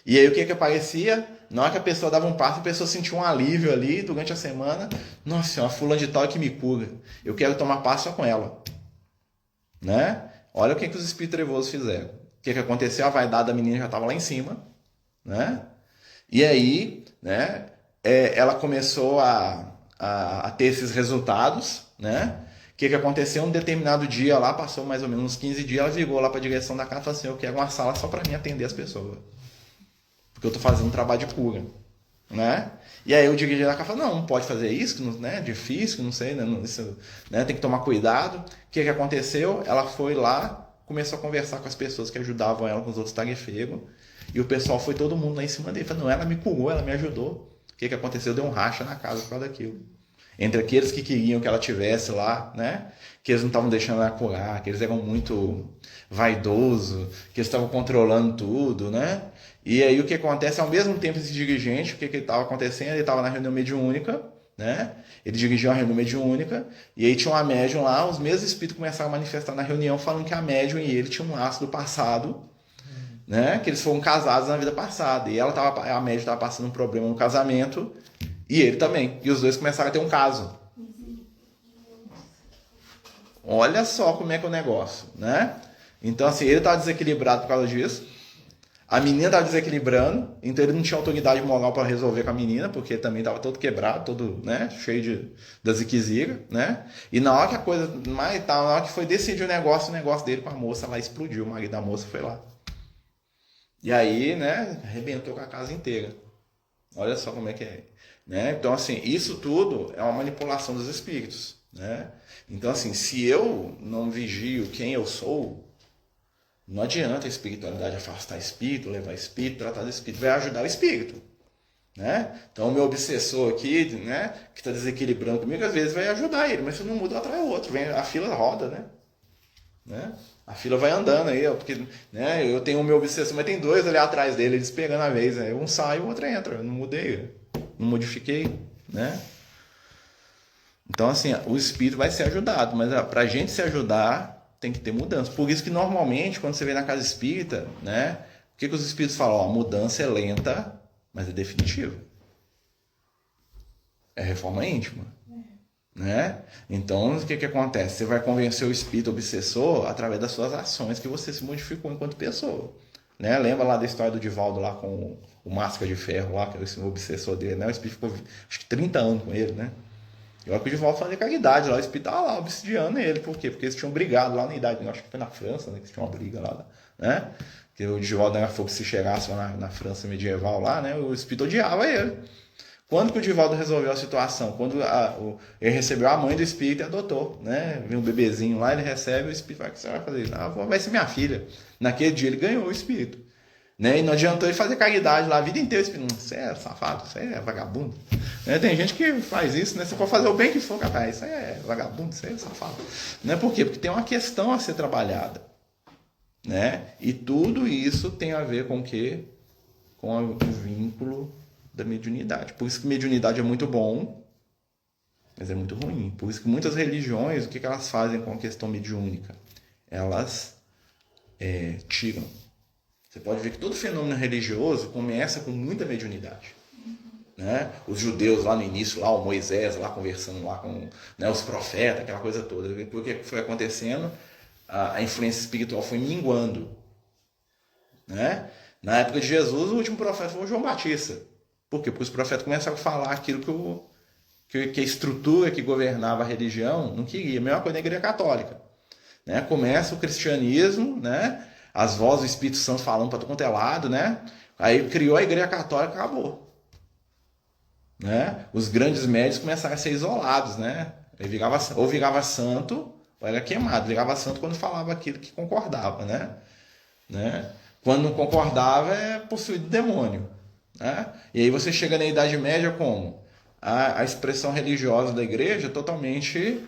E aí o que aparecia? Na hora que a pessoa dava um passo, a pessoa sentia um alívio ali durante a semana. Nossa senhora, fulano de tal é que me cura. Eu quero tomar passo só com ela. Né? Olha o que os espíritos trevosos fizeram. O que aconteceu? A vaidade da menina já estava lá em cima. Né? E aí, né, ela começou a ter esses resultados. Né? O que aconteceu? Um determinado dia lá, passou mais ou menos uns 15 dias, ela virou lá para a direção da casa e falou assim, eu quero uma sala só para mim atender as pessoas. Porque eu estou fazendo um trabalho de cura. Né? E aí o dirigente da casa falou, não pode fazer isso, né? Difícil, não sei, né? Isso, né? Tem que tomar cuidado. O que aconteceu? Ela foi lá, começou a conversar com as pessoas que ajudavam ela, com os outros tarefeiros, e o pessoal foi todo mundo lá em cima dele. Falou, não, ela me curou, ela me ajudou. O que aconteceu? Deu um racha na casa por causa daquilo. Entre aqueles que queriam que ela tivesse lá, né? Que eles não estavam deixando ela curar, que eles eram muito vaidosos, que eles estavam controlando tudo, né? E aí o que acontece, ao mesmo tempo esse dirigente, o que estava acontecendo? Ele estava na reunião mediúnica, né? Ele dirigiu a reunião mediúnica, e aí tinha uma médium lá, os mesmos espíritos começaram a manifestar na reunião, falando que a médium e ele tinham um laço do passado, né? Que eles foram casados na vida passada, e a médium estava passando um problema no casamento, e ele também, e os dois começaram a ter um caso. Olha só como é que é o negócio, né? Então assim, ele estava desequilibrado por causa disso, a menina estava desequilibrando, então ele não tinha autoridade moral para resolver com a menina, porque também estava todo quebrado, todo, né, cheio das ziquezira, né? E na hora que a coisa mais tal, na hora que foi decidir o negócio dele com a moça lá explodiu, o marido da moça foi lá. E aí, né, arrebentou com a casa inteira. Olha só como é que é, né? Então assim, isso tudo é uma manipulação dos espíritos, né? Então assim, se eu não vigio quem eu sou, não adianta a espiritualidade afastar espírito, levar espírito, tratar do espírito, vai ajudar o espírito. Né? Então o meu obsessor aqui, né, que está desequilibrando comigo, às vezes vai ajudar ele, mas se não muda, atrai o outro, vem, a fila roda, né? né? A fila vai andando aí, ó, porque, né, eu tenho o meu obsessor, mas tem dois ali atrás dele, eles pegando a vez, né? Um sai e o outro entra. Eu não mudei, não modifiquei, né? Então, assim, o espírito vai ser ajudado, mas pra gente se ajudar, tem que ter mudança. Por isso que, normalmente, quando você vem na casa espírita, né, o que os espíritos falam? Ó, a mudança é lenta, mas é definitiva. É reforma íntima. Né? Então, o que acontece? Você vai convencer o espírito obsessor através das suas ações que você se modificou enquanto pessoa. Né? Lembra lá da história do Divaldo lá com o Máscara de Ferro lá, que era o obsessor dele, né? O espírito ficou acho que 30 anos com ele, né? E olha que o Divaldo fazia caridade lá, o espírito tava lá obsidiando ele. Por quê? Porque eles tinham brigado lá na idade, acho que foi na França, né? Que tinha uma briga lá, né? Que o Divaldo era fogo que se chegasse lá na França medieval lá, né? O espírito odiava ele. Quando que o Divaldo resolveu a situação? Quando ele recebeu a mãe do espírito e adotou, né? Vem um bebezinho lá, ele recebe, o espírito vai, o que você vai fazer? Ah, vai ser minha filha. Naquele dia ele ganhou o espírito. Né? E não adiantou ele fazer caridade lá a vida inteira. O espírito, você é safado, você é vagabundo. Né? Tem gente que faz isso, né? Se for fazer o bem que for, capaz, isso é vagabundo, você é safado. Né? Por quê? Porque tem uma questão a ser trabalhada. Né? E tudo isso tem a ver com o quê? Com o vínculo da mediunidade. Por isso que mediunidade é muito bom, mas é muito ruim. Por isso que muitas religiões, o que elas fazem com a questão mediúnica? Elas tiram. Você pode ver que todo fenômeno religioso começa com muita mediunidade. Né? Os judeus lá no início, lá, o Moisés lá conversando lá com, né, os profetas, aquela coisa toda. Depois que foi acontecendo, a influência espiritual foi minguando. Né? Na época de Jesus, o último profeta foi o João Batista. Por quê? Porque os profetas começaram a falar aquilo que a estrutura que governava a religião não queria. A mesma coisa na Igreja Católica. Né? Começa o cristianismo, né? As vozes do Espírito Santo falando para todo quanto é lado, né? Aí criou a Igreja Católica e acabou. Né? Os grandes médios começaram a ser isolados, né? Ele virava santo ou era queimado. Virava santo quando falava aquilo que concordava, né? Quando não concordava é possuído demônio. Né? E aí você chega na Idade Média como? A expressão religiosa da igreja totalmente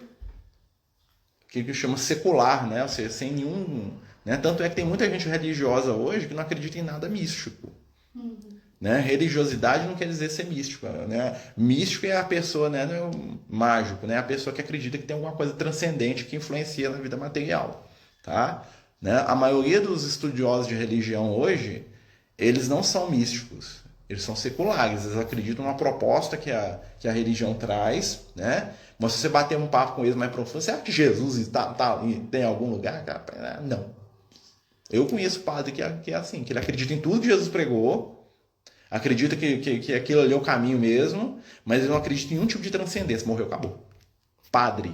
que chama secular, né? Ou seja, sem nenhum... Né? Tanto é que tem muita gente religiosa hoje que não acredita em nada místico. Né? Religiosidade não quer dizer ser místico. Né? Místico é a pessoa, né? Mágico, né? A pessoa que acredita que tem alguma coisa transcendente que influencia na vida material. Tá? Né? A maioria dos estudiosos de religião hoje, eles não são místicos. Eles são seculares, eles acreditam numa proposta que a religião traz, né? Mas se você bater um papo com eles mais profundo, você acha que Jesus tem algum lugar? Cara? Não. Eu conheço padre que é assim, que ele acredita em tudo que Jesus pregou, acredita que aquilo ali é o caminho mesmo, mas ele não acredita em nenhum tipo de transcendência. Morreu, acabou. Padre.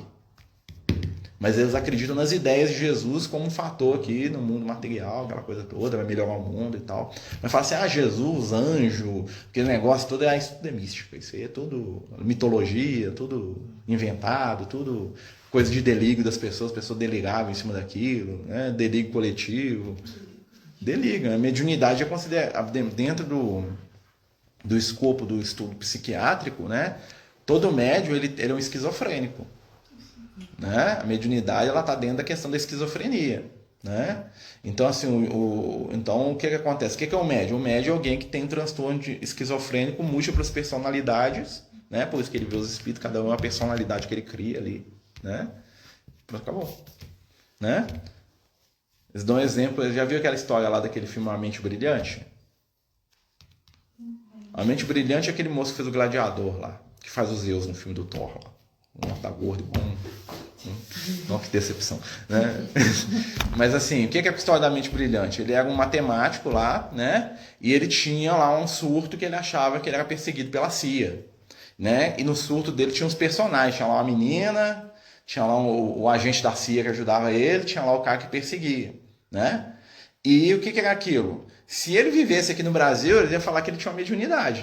Mas eles acreditam nas ideias de Jesus como um fator aqui no mundo material, aquela coisa toda, vai melhorar o mundo e tal. Mas fala assim, Jesus, anjo, aquele negócio todo, isso tudo é místico. Isso aí é tudo mitologia, tudo inventado, tudo coisa de delírio das pessoas, as pessoas deliravam em cima daquilo, né? Delírio coletivo. Delírio. A mediunidade é considerada, dentro do escopo do estudo psiquiátrico, né? Todo médium ele é um esquizofrênico. Né? A mediunidade está dentro da questão da esquizofrenia. Né? Então, assim, então, o que acontece? O que é o médium? O médium é alguém que tem um transtorno de esquizofrênico, múltiplas personalidades, né? Por isso que ele vê os espíritos, cada um é uma personalidade que ele cria ali. Né? Pronto, acabou. Né? Eles dão um exemplo, já viu aquela história lá daquele filme A Mente Brilhante? A Mente Brilhante é aquele moço que fez o Gladiador lá, que faz os Zeus no filme do Thor lá. Tá gordo, Nossa, que decepção, né? Mas assim, o que é a história da Mente Brilhante? Ele era um matemático lá, né? E ele tinha lá um surto que ele achava que ele era perseguido pela CIA, né? E no surto dele tinha uns personagens, tinha lá uma menina, tinha lá o agente da CIA que ajudava ele, tinha lá o cara que perseguia, né? E o que era aquilo? Se ele vivesse aqui no Brasil, ele ia falar que ele tinha uma mediunidade,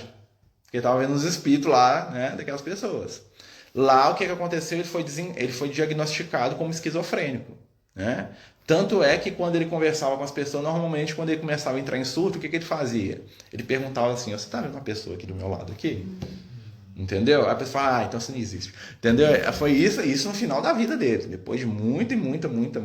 porque ele estava vendo os espíritos lá, né? Daquelas pessoas. Lá o que aconteceu? Ele foi diagnosticado como esquizofrênico. Né? Tanto é que quando ele conversava com as pessoas, normalmente quando ele começava a entrar em surto, o que ele fazia? Ele perguntava assim, você está vendo uma pessoa aqui do meu lado aqui? Entendeu? Aí a pessoa fala, então você não existe. Entendeu? Foi isso no final da vida dele. Depois de muita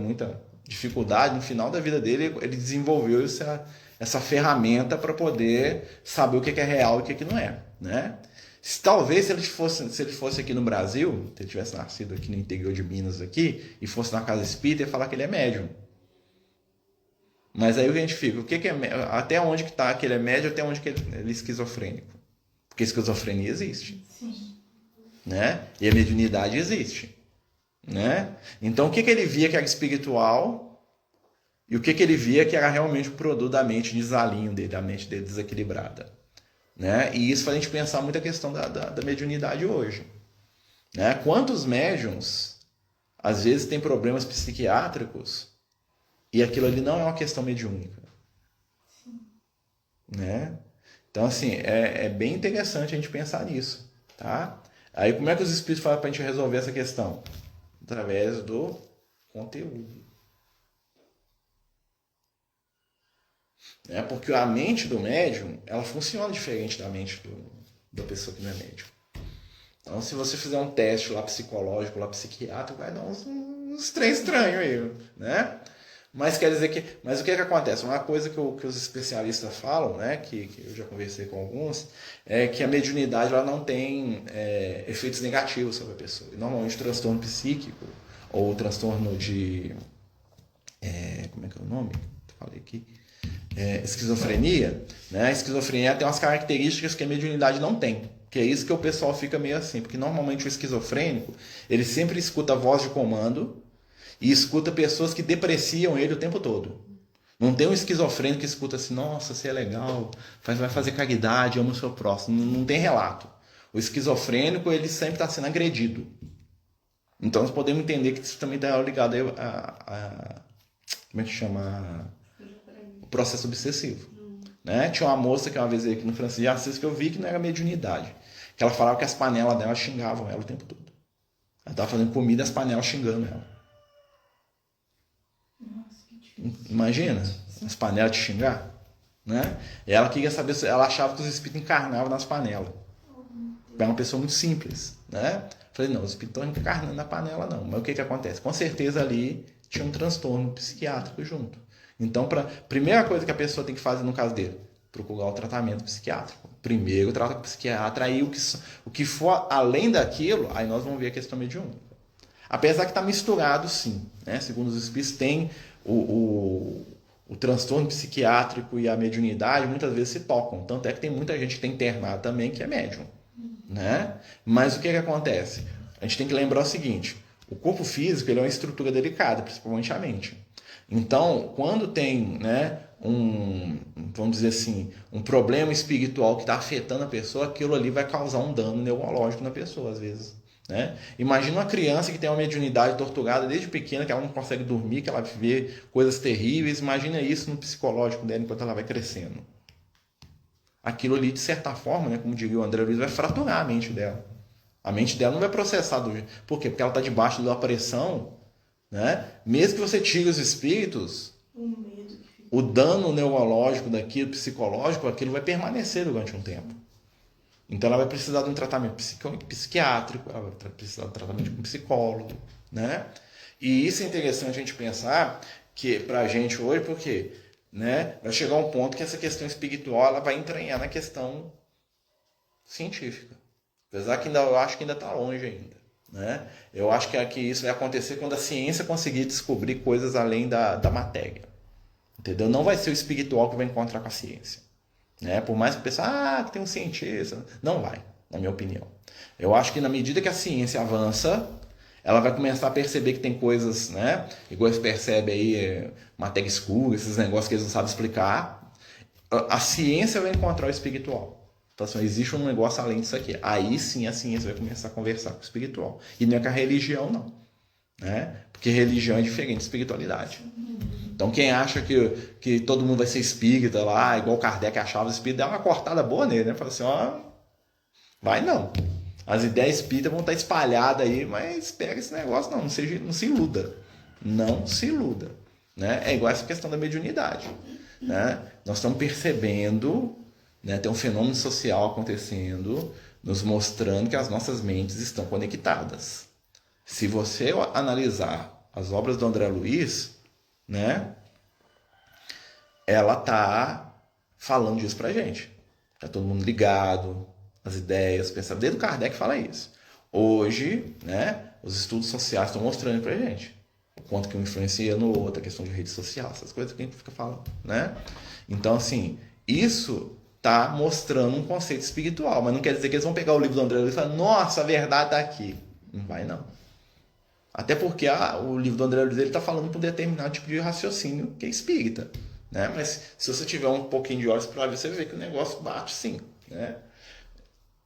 dificuldade, no final da vida dele, ele desenvolveu essa ferramenta para poder saber o que é real e o que não é, né? Talvez se ele fosse aqui no Brasil, se ele tivesse nascido aqui no interior de Minas aqui, e fosse na casa espírita, ia falar que ele é médium. Mas aí a gente fica, até onde que tá que ele é médium, até onde que ele é esquizofrênico? Porque esquizofrenia existe. Sim. Né? E a mediunidade existe. Né? Então o que ele via que era espiritual e o que ele via que era realmente o produto da mente desalinho dele, da mente dele desequilibrada. Né? E isso faz a gente pensar muito a questão da mediunidade hoje. Né? Quantos médiums às vezes têm problemas psiquiátricos e aquilo ali não é uma questão mediúnica. Né? Então, assim, é bem interessante a gente pensar nisso. Tá? Aí, como é que os espíritos falam para a gente resolver essa questão? Através do conteúdo. Porque a mente do médium, ela funciona diferente da mente da pessoa que não é médium. Então, se você fizer um teste lá psicológico, lá psiquiátrico, vai dar uns trem estranhos aí, né? Mas quer dizer mas o que acontece? Uma coisa que os especialistas falam, né, que eu já conversei com alguns, é que a mediunidade ela não tem efeitos negativos sobre a pessoa. E normalmente o transtorno psíquico ou o transtorno de como é que é o nome? Falei aqui. Esquizofrenia, né? A esquizofrenia tem umas características que a mediunidade não tem. Que é isso que o pessoal fica meio assim, porque normalmente o esquizofrênico, ele sempre escuta a voz de comando e escuta pessoas que depreciam ele o tempo todo. Não tem um esquizofrênico que escuta assim, nossa, você é legal, vai fazer caridade, ama o seu próximo. Não tem relato. O esquizofrênico, ele sempre está sendo agredido. Então nós podemos entender que isso também está ligado a como é que chama? O processo obsessivo. Né? Tinha uma moça que uma vez veio aqui no Francisco de Assis que eu vi que não era mediunidade. Que ela falava que as panelas dela xingavam ela o tempo todo. Ela estava fazendo comida e as panelas xingando ela. Imagina, as panelas te xingar. Né? E ela queria saber, ela achava que os espíritos encarnavam nas panelas. Era uma pessoa muito simples. Né? Falei, não, os espíritos estão encarnando na panela não. Mas o que acontece? Com certeza ali tinha um transtorno psiquiátrico junto. Então, a primeira coisa que a pessoa tem que fazer no caso dele, procurar o tratamento psiquiátrico. Primeiro trata com o psiquiatra, aí o que for além daquilo, aí nós vamos ver a questão mediúnica. Apesar que está misturado, sim. Né? Segundo os espíritos, tem o transtorno psiquiátrico e a mediunidade, muitas vezes se tocam. Tanto é que tem muita gente que tem internado também que é médium. Né? Mas o que acontece? A gente tem que lembrar o seguinte, o corpo físico ele é uma estrutura delicada, principalmente a mente. Então, quando tem, né, vamos dizer assim, um problema espiritual que está afetando a pessoa, aquilo ali vai causar um dano neurológico na pessoa, às vezes. Né? Imagina uma criança que tem uma mediunidade torturada desde pequena, que ela não consegue dormir, que ela vê coisas terríveis. Imagina isso no psicológico dela enquanto ela vai crescendo. Aquilo ali, de certa forma, né, como diria o André Luiz, vai fraturar a mente dela. A mente dela não vai processar do jeito. Por quê? Porque ela está debaixo da pressão. Né? Mesmo que você tire os espíritos, o dano neurológico daquilo, psicológico, aquilo vai permanecer durante um tempo. Então ela vai precisar de um tratamento psiquiátrico, ela vai precisar de um tratamento com um psicólogo. Né? E isso é interessante a gente pensar que para a gente hoje, porque né, vai chegar um ponto que essa questão espiritual ela vai entranhar na questão científica. Apesar que eu acho que ainda está longe ainda. Né? Eu acho que isso vai acontecer quando a ciência conseguir descobrir coisas além da matéria. Entendeu? Não vai ser o espiritual que vai encontrar com a ciência. Né? Por mais que o pessoal, que tem um cientista. Não vai, na minha opinião. Eu acho que na medida que a ciência avança, ela vai começar a perceber que tem coisas, né? Igual eles percebem aí, matéria escura, esses negócios que eles não sabem explicar. A ciência vai encontrar o espiritual. Então, assim, existe um negócio além disso aqui. Aí sim a ciência vai começar a conversar com o espiritual. E não é com a religião, não. Né? Porque religião é diferente de espiritualidade. Então quem acha que todo mundo vai ser espírita lá, igual Kardec achava os espíritas, dá uma cortada boa nele, né? Fala assim, ó, vai não. As ideias espíritas vão estar espalhadas aí, mas pega esse negócio, não se iluda. Não se iluda. Né? É igual essa questão da mediunidade. Né? Nós estamos percebendo... Né, tem um fenômeno social acontecendo, nos mostrando que as nossas mentes estão conectadas. Se você analisar as obras do André Luiz, né? Ela tá falando disso pra gente. Tá todo mundo ligado, as ideias, pensando. Desde o Kardec fala isso. Hoje, né, os estudos sociais estão mostrando pra gente o quanto que um influencia no outro, a questão de rede social, essas coisas que a gente fica falando, né? Então, assim, isso tá mostrando um conceito espiritual, mas não quer dizer que eles vão pegar o livro do André Luiz e falar, nossa, a verdade tá aqui. Não vai, não. Até porque o livro do André Luiz está falando para um determinado tipo de raciocínio que é espírita, né? Mas se você tiver um pouquinho de olhos para ver, você vê que o negócio bate sim, né?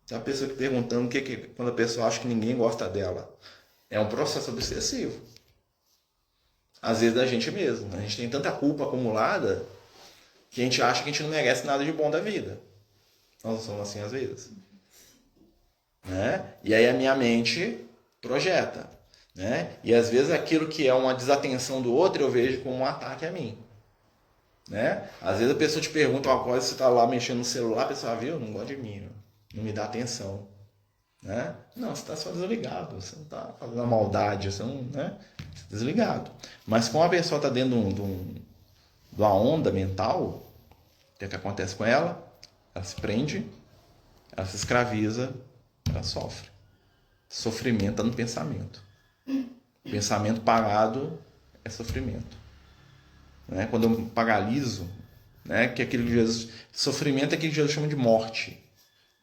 Tem uma pessoa que perguntando quando a pessoa acha que ninguém gosta dela. É um processo obsessivo. Às vezes da gente mesmo. A gente tem tanta culpa acumulada que a gente acha que a gente não merece nada de bom da vida. Nós somos assim às vezes. Né? E aí a minha mente projeta. Né? E às vezes aquilo que é uma desatenção do outro eu vejo como um ataque a mim. Né? Às vezes a pessoa te pergunta uma coisa, você está lá mexendo no celular, a pessoa viu, não gosta de mim, não me dá atenção. Né? Não, você está só desligado, você não está fazendo uma maldade, você não, né? Você tá desligado. Mas como a pessoa está dentro de uma onda mental, o que é que acontece com ela? Ela se prende, ela se escraviza, ela sofre. Sofrimento no pensamento. Pensamento parado é sofrimento. Né? Quando eu paraliso, né? Que aquilo que Jesus, sofrimento é aquilo que Jesus chama de morte.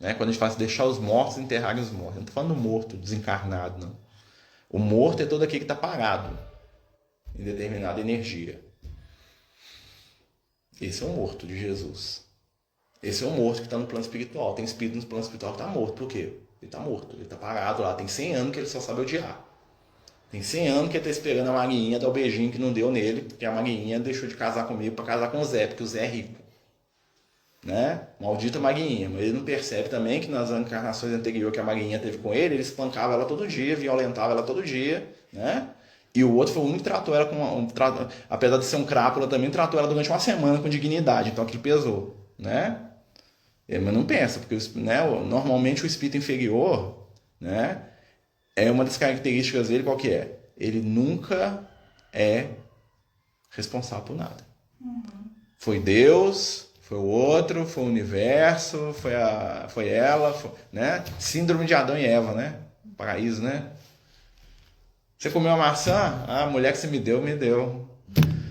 Né? Quando a gente fala assim, deixar os mortos enterrarem os mortos. Eu não estou falando do morto, desencarnado, não. O morto é todo aquele que está parado em determinada energia. Esse é o morto de Jesus. Esse é o morto que está no plano espiritual. Tem espírito no plano espiritual que está morto. Por quê? Ele está morto, ele está parado lá. Tem 100 anos que ele só sabe odiar. Tem 100 anos que ele está esperando a Maguinha dar o beijinho que não deu nele, porque a Maguinha deixou de casar comigo para casar com o Zé, porque o Zé é rico. Né? Maldita Maguinha. Mas ele não percebe também que nas encarnações anteriores que a Maguinha teve com ele espancava ela todo dia, violentava ela todo dia. Né? E o outro foi o único que tratou ela com apesar de ser um crápula, também tratou ela durante uma semana com dignidade. Então aquilo pesou. Né? Mas não pensa, porque né, normalmente o espírito inferior, né, é uma das características dele, qual que é? Ele nunca é responsável por nada. Foi Deus, foi o outro, foi o universo, foi ela, né? Síndrome de Adão e Eva, né? Paraíso, né? Você comeu uma maçã? Ah, a mulher que você me deu.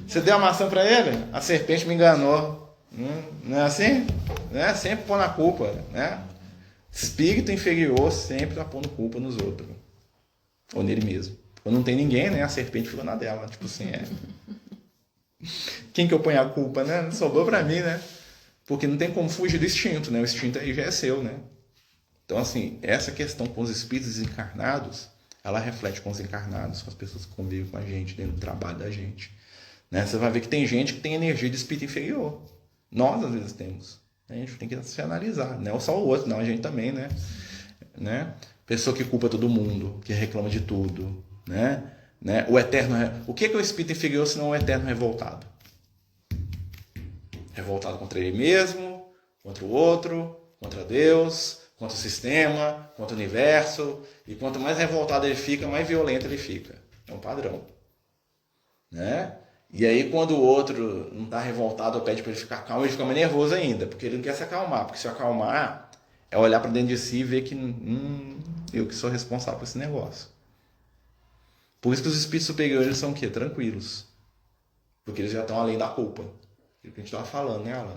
Você deu a maçã para ele? A serpente me enganou. Não é assim? Né? Sempre pôr na culpa, né? Espírito inferior sempre está pondo culpa nos outros. Ou nele mesmo. Quando não tem ninguém, né? A serpente fica na dela. Tipo assim, Quem que eu ponho a culpa, né? Não sobrou para mim, né? Porque não tem como fugir do instinto, né? O instinto aí já é seu, né? Então, assim, essa questão com os espíritos desencarnados, ela reflete com os encarnados, com as pessoas que convivem com a gente, dentro do trabalho da gente. Né? Você vai ver que tem gente que tem energia de espírito inferior. Nós, às vezes, temos. A gente tem que se analisar. Não só o outro, não, a gente também, né? Pessoa que culpa todo mundo, que reclama de tudo, né? O eterno... O que é o espírito inferior se não o eterno revoltado? Revoltado contra ele mesmo, contra o outro, contra Deus, contra o sistema, contra o universo. E quanto mais revoltado ele fica, mais violento ele fica. É um padrão. Né? E aí quando o outro não está revoltado ou pede para ele ficar calmo, ele fica mais nervoso ainda, porque ele não quer se acalmar. Porque se acalmar é olhar para dentro de si e ver que eu que sou responsável por esse negócio. Por isso que os espíritos superiores são o quê? Tranquilos. Porque eles já estão além da culpa. Aquilo que a gente estava falando, né, Alan?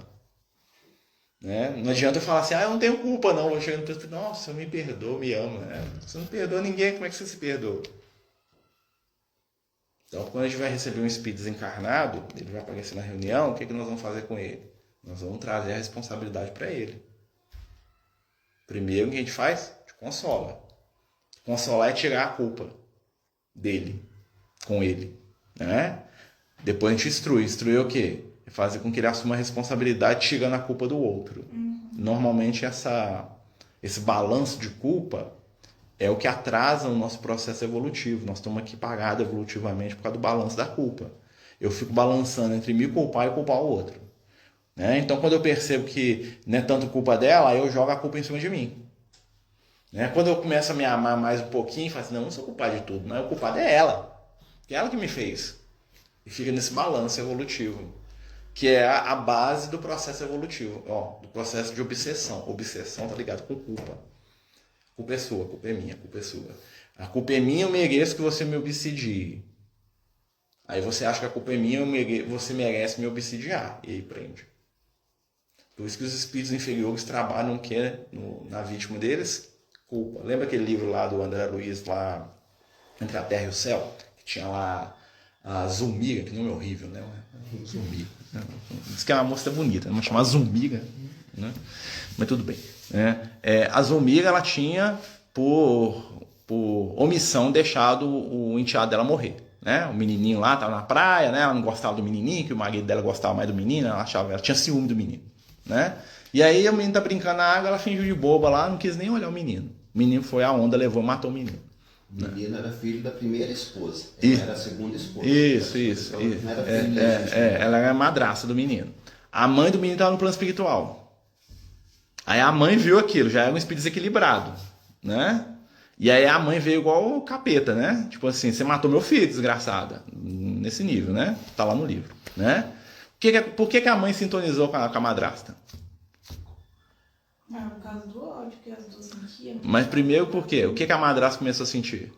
Né? Não adianta eu falar assim, eu não tenho culpa não. Eu chego no texto, nossa, eu me perdoo, me amo. Né? Você não perdoa ninguém, como é que você se perdoa? Então, quando a gente vai receber um espírito desencarnado, ele vai aparecer na reunião, o que nós vamos fazer com ele? Nós vamos trazer a responsabilidade para ele. Primeiro, o que a gente faz? A gente consola. Consolar é tirar a culpa dele, com ele. Né? Depois a gente instrui. Instruir o quê? É fazer com que ele assuma a responsabilidade tirando a culpa do outro. Normalmente, esse balanço de culpa é o que atrasa o nosso processo evolutivo. Nós estamos aqui parados evolutivamente por causa do balanço da culpa. Eu fico balançando entre me culpar e culpar o outro. Né? Então, quando eu percebo que não é tanto culpa dela, aí eu jogo a culpa em cima de mim. Né? Quando eu começo a me amar mais um pouquinho, eu falo assim, não sou culpado de tudo. Não, o culpado é ela. É ela que me fez. E fica nesse balanço evolutivo, que é a base do processo evolutivo, ó, do processo de obsessão. Obsessão tá ligado com culpa. Culpa é sua, culpa é minha, culpa é sua. A culpa é minha, eu mereço que você me obsidie. Aí você acha que a culpa é minha, você merece me obsidiar. E aí prende. Por isso que os espíritos inferiores trabalham na vítima deles? Culpa. Lembra aquele livro lá do André Luiz, lá, Entre a Terra e o Céu? Que tinha lá a Zulmira, que nome horrível, né? Zulmira. Diz que é uma moça bonita, mas chama Zulmira, né? Mas tudo bem. Né? A Zulmira, ela tinha, por omissão, deixado o enteado dela morrer. Né? O menininho lá estava na praia, né? Ela não gostava do menininho, que o marido dela gostava mais do menino, ela tinha ciúme do menino. Né? E aí o menino tá brincando na água, ela fingiu de boba lá, não quis nem olhar o menino. O menino foi a onda, levou e matou o menino. O menino era filho da primeira esposa. Ela era a segunda esposa. Isso. Ela era a madrasta do menino. A mãe do menino estava no plano espiritual. Aí a mãe viu aquilo, já era um espírito desequilibrado, né? E aí a mãe veio igual o capeta, né? Tipo assim, você matou meu filho, desgraçada. Nesse nível, né? Tá lá no livro, né? Por que a mãe sintonizou com a madrasta? Por causa do ódio que as duas sentiam. Mas primeiro por quê? O que a madrasta começou a sentir?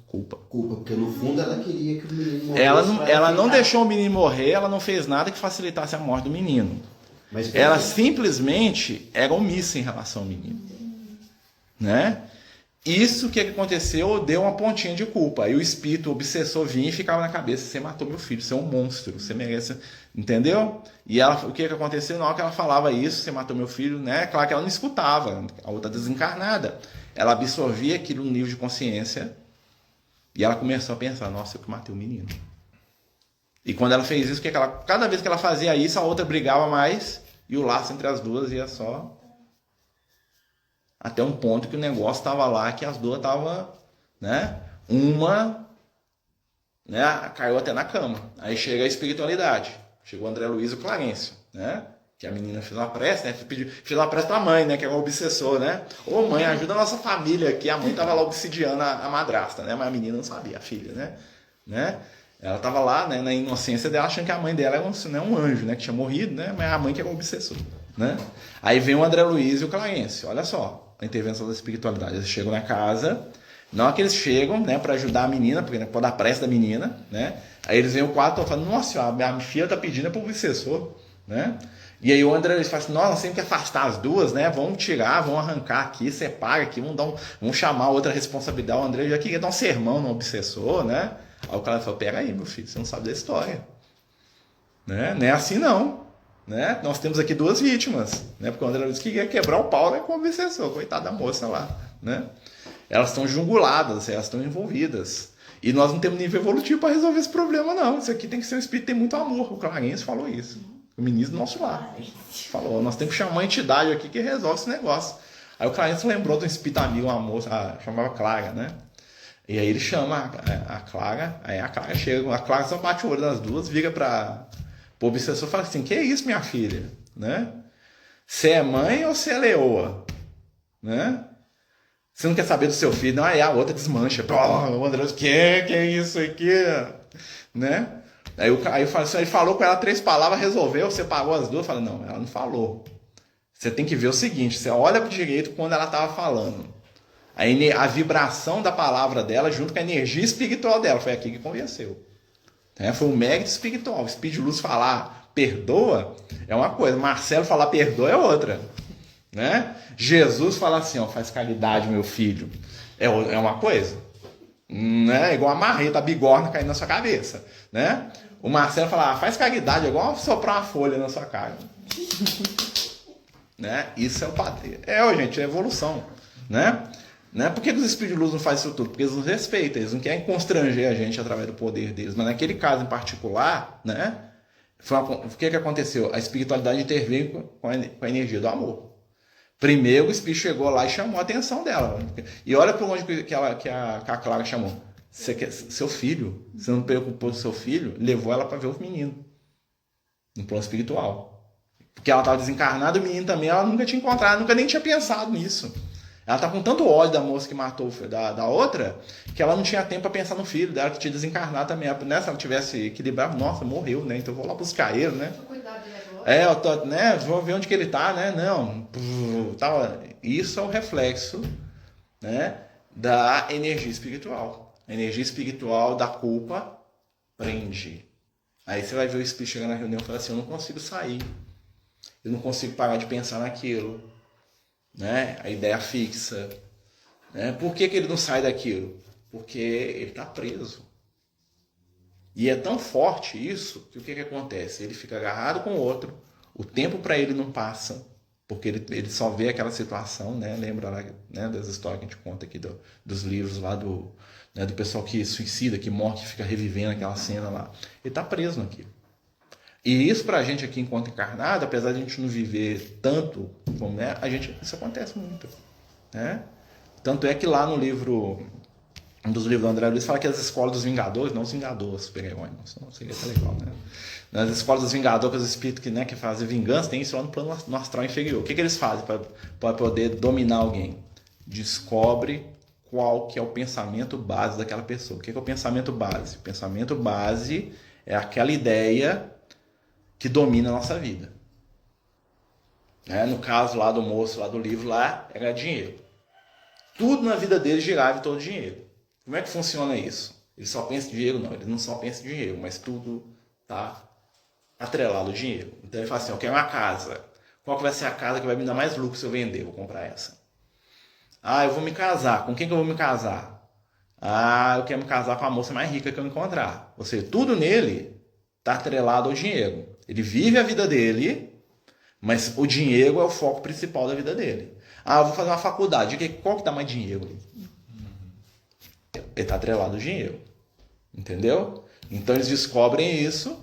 Culpa. Culpa, porque no fundo ela queria que o menino morresse. Ela não deixou o menino morrer, ela não fez nada que facilitasse a morte do menino. Mas ela simplesmente era omissa em relação ao menino. Né? Isso que aconteceu deu uma pontinha de culpa. Aí o espírito obsessor vinha e ficava na cabeça: você matou meu filho, você é um monstro, você merece. Entendeu? E o que aconteceu na hora que ela falava isso, você matou meu filho, né? Claro que ela não escutava, a outra desencarnada. Ela absorvia aquilo no nível de consciência e ela começou a pensar: nossa, eu que matei o menino. E quando ela fez isso, cada vez que ela fazia isso, a outra brigava mais e o laço entre as duas ia só. Até um ponto que o negócio estava lá, que as duas estavam, né? Uma, né? Caiu até na cama. Aí chega a espiritualidade. Chegou o André Luiz e o Clarencio, né? Que a menina fez uma prece, né? Fez uma prece pra mãe, né? Que é um obsessor, né? Ô mãe, ajuda a nossa família aqui. A mãe estava lá obsidiando a madrasta, né? Mas a menina não sabia, a filha, né? Ela estava lá, né, na inocência dela, achando que a mãe dela era um anjo, né? Que tinha morrido, né? Mas a mãe que era um obsessor, né? Aí vem o André Luiz e o Clarencio. Olha só. A intervenção da espiritualidade. Eles chegam na casa, não é que eles chegam, né, para ajudar a menina, porque pode dar pressa da menina, né? Aí eles vêm o quarto e estão falando: nossa, a minha filha tá pedindo para o obsessor, né? E aí o André fala assim: nossa, nós temos que afastar as duas, né? Vamos tirar, vamos arrancar aqui, separa aqui, vamos chamar outra responsabilidade. O André já queria dar um sermão no obsessor, né? Aí o cara falou: pera aí, meu filho, você não sabe da história, né? Não é assim não. Né? Nós temos aqui duas vítimas, né? Porque o André disse que ia quebrar o pau, né, com o obsessor, coitada da moça lá, né? Elas estão junguladas, elas estão envolvidas. E nós não temos nível evolutivo para resolver esse problema, não. Isso aqui tem que ser um espírito que tem muito amor. O Clarencio falou isso. O ministro do nosso lar falou: nós temos que chamar uma entidade aqui que resolve esse negócio. Aí o Clarencio lembrou de um espírito amigo, uma moça, chamava Clara, né? E aí ele chama a Clara, aí a Clara chega, a Clara só bate o olho das duas, vira para o obsessor e fala assim: que é isso, minha filha? Né? Você é mãe ou você é leoa? Né? Você não quer saber do seu filho? Não, aí a outra desmancha. Pô, o André, que é isso aqui? Né? Aí eu falo assim: ele falou com ela 3 palavras, resolveu, você pagou as duas? Eu falo: não, ela não falou. Você tem que ver o seguinte: você olha para o direito quando ela estava falando. A vibração da palavra dela junto com a energia espiritual dela. Foi aqui que convenceu. Foi um mérito espiritual. O Espírito de Luz falar perdoa é uma coisa, Marcelo falar perdoa é outra, né? Jesus falar assim: ó, faz caridade, meu filho, é uma coisa, né? Igual a marreta, a bigorna caindo na sua cabeça, né? O Marcelo falar: faz caridade, é igual soprar uma folha na sua cara, né? Isso é o padre. Gente, é evolução, né? Por que os espíritos de luz não fazem isso tudo? Porque eles nos respeitam, eles não querem constranger a gente através do poder deles. Mas naquele caso em particular, né, o que aconteceu? A espiritualidade interveio com a energia do amor. Primeiro o espírito chegou lá e chamou a atenção dela. E olha para onde que a Clara chamou. Seu filho, você não preocupou com seu filho, levou ela para ver o menino. No plano espiritual. Porque ela estava desencarnada, o menino também, ela nunca tinha encontrado, nunca nem tinha pensado nisso. Ela tá com tanto ódio da moça que matou da outra, que ela não tinha tempo para pensar no filho dela, que tinha desencarnado também. Né? Se ela tivesse equilibrado, nossa, morreu, né? Então eu vou lá buscar ele, né? Vou cuidar dele agora. Eu tô, né? Vou ver onde que ele tá, né? Não. Tal. Isso é o reflexo, né? Da energia espiritual. A energia espiritual da culpa prende. Aí você vai ver o espírito chegando na reunião e falar assim, eu não consigo sair. Eu não consigo parar de pensar naquilo. Né? A ideia fixa. Né? Por que ele não sai daquilo? Porque ele está preso. E é tão forte isso que o que acontece? Ele fica agarrado com o outro, o tempo para ele não passa, porque ele só vê aquela situação, né? Lembra lá, né, das histórias que a gente conta aqui dos livros lá do pessoal que suicida, que morre, que fica revivendo aquela cena lá. Ele está preso naquilo. E isso pra gente aqui enquanto encarnado, apesar de a gente não viver tanto como isso acontece muito. Né? Tanto é que lá no livro, um dos livros do André Luiz, fala que as escolas dos Vingadores, não os Vingadores, super-heróis, não seria até legal, né? Nas escolas dos Vingadores, que os espíritos que fazem vingança, tem isso lá no plano no astral inferior. O que eles fazem para poder dominar alguém? Descobre qual que é o pensamento base daquela pessoa. O que é o pensamento base? O pensamento base é aquela ideia que domina a nossa vida. No caso lá do moço, lá do livro, lá era dinheiro. Tudo na vida dele girava em torno de dinheiro. Como é que funciona isso? Ele só pensa em dinheiro? Não, ele não só pensa em dinheiro, mas tudo está atrelado ao dinheiro. Então ele fala assim, eu quero uma casa. Qual que vai ser a casa que vai me dar mais lucro se eu vender? Vou comprar essa. Eu vou me casar. Com quem que eu vou me casar? Eu quero me casar com a moça mais rica que eu encontrar. Ou seja, tudo nele está atrelado ao dinheiro. Ele vive a vida dele, mas o dinheiro é o foco principal da vida dele. Eu vou fazer uma faculdade. Qual que dá mais dinheiro? Ele está atrelado ao dinheiro. Entendeu? Então eles descobrem isso.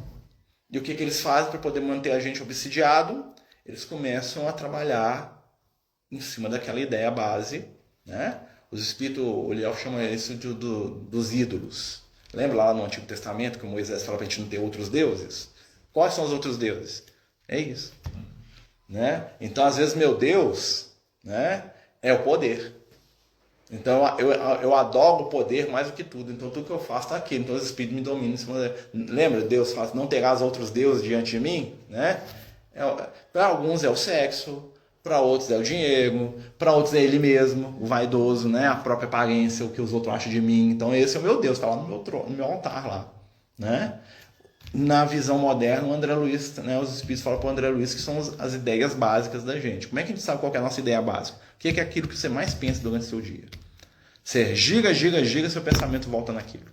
E o que eles fazem para poder manter a gente obsidiado? Eles começam a trabalhar em cima daquela ideia base. Né? Os espíritos, o Eliel chama isso dos ídolos. Lembra lá no Antigo Testamento que o Moisés fala para a gente não ter outros deuses? Quais são os outros deuses? É isso. Né? Então, às vezes, meu Deus, né, é o poder. Então, eu adoro o poder mais do que tudo. Então, tudo que eu faço está aqui. Então, os espíritos me dominam. Lembra? Deus fala, não terás outros deuses diante de mim? Né? Para alguns é o sexo, para outros é o dinheiro, para outros é ele mesmo, o vaidoso, né? A própria aparência, o que os outros acham de mim. Então, esse é o meu Deus, está lá no meu trono, no meu altar lá. Né? Na visão moderna, o André Luiz, né, os espíritos falam para o André Luiz que são as ideias básicas da gente. Como é que a gente sabe qual é a nossa ideia básica? O que é aquilo que você mais pensa durante o seu dia? Você gira, seu pensamento volta naquilo.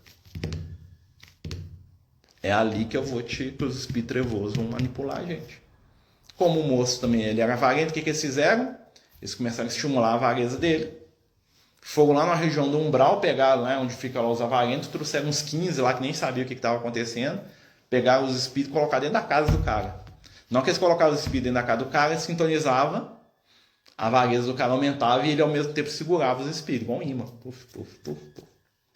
É ali que os espíritos trevosos vão manipular a gente. Como o moço também, ele era avarento, o que eles fizeram? Eles começaram a estimular a avareza dele. Foram lá na região do umbral, pegaram lá onde ficam lá os avarentos, trouxeram uns 15 lá que nem sabiam o que estava acontecendo. Pegaram os espíritos e colocaram dentro da casa do cara. Na hora que eles colocaram os espíritos dentro da casa do cara, ele sintonizava, a avareza do cara aumentava e ele ao mesmo tempo segurava os espíritos, igual um imã. Puf, puf, puf, puf.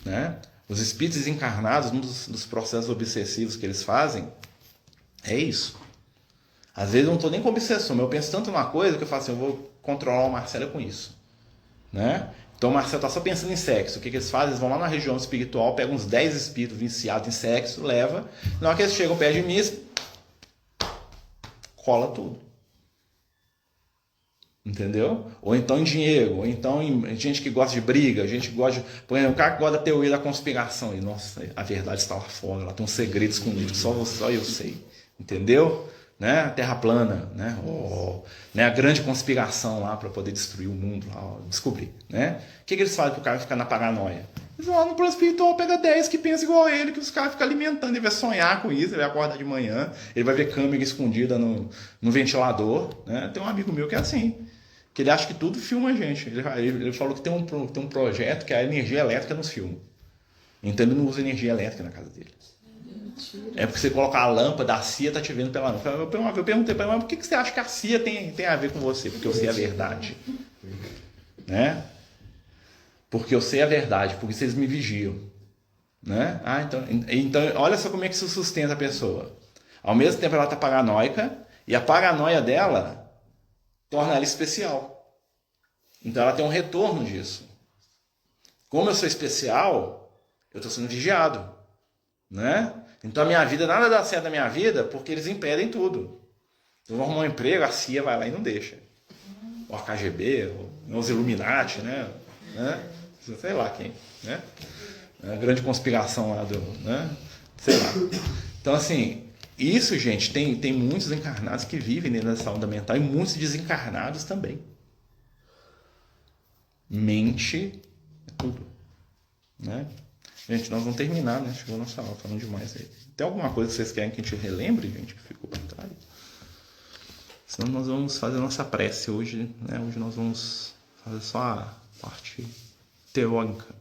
Né? Os espíritos desencarnados, um dos processos obsessivos que eles fazem, é isso. Às vezes eu não estou nem com obsessão, mas eu penso tanto numa coisa que eu falo assim, eu vou controlar o Marcelo com isso. Né? Então o Marcelo está só pensando em sexo. O que eles fazem? Eles vão lá na região espiritual, pegam uns 10 espíritos viciados em sexo, leva. Na hora que eles chegam perto de mim, cola tudo. Entendeu? Ou então em dinheiro, ou então em gente que gosta de briga, gente que gosta de... Por exemplo, o cara que gosta da teoria da conspiração. E, nossa, a verdade está lá fora, lá tem um segredo escondido que só eu sei. Entendeu? Né? A Terra plana, né? Né? A grande conspiração lá para poder destruir o mundo, lá, descobrir. Né? O que eles fazem para o cara ficar na paranoia? Eles vão lá no plano espiritual, pega 10 que pensam igual a ele, que os caras ficam alimentando, ele vai sonhar com isso, ele vai acordar de manhã, ele vai ver câmera escondida no ventilador. Né? Tem um amigo meu que é assim, que ele acha que tudo filma a gente. Ele falou que tem um projeto que a energia elétrica nos filma. Então ele não usa energia elétrica na casa dele. É porque você colocar a lâmpada, a CIA tá te vendo pela lâmpada. Eu perguntei para ele, mas por que você acha que a CIA tem a ver com você? Porque eu sei a verdade. Né? Porque eu sei a verdade, porque vocês me vigiam. Né? Então, olha só como é que isso sustenta a pessoa. Ao mesmo tempo ela está paranoica, e a paranoia dela torna ela especial. Então ela tem um retorno disso. Como eu sou especial, eu estou sendo vigiado, né? Então a minha vida, nada dá certo na minha vida porque eles impedem tudo. Eu vou arrumar um emprego, a CIA vai lá e não deixa. O KGB, os Illuminati, né? Sei lá quem, né? A grande conspiração lá do, né? Sei lá. Então assim, isso, gente, tem muitos encarnados que vivem dentro dessa onda mental e muitos desencarnados também. Mente é tudo, né? Gente, nós vamos terminar, né? Chegou a nossa aula falando demais aí. Tem alguma coisa que vocês querem que a gente relembre, gente, que ficou para trás? Senão nós vamos fazer a nossa prece hoje, né? Hoje nós vamos fazer só a parte teórica.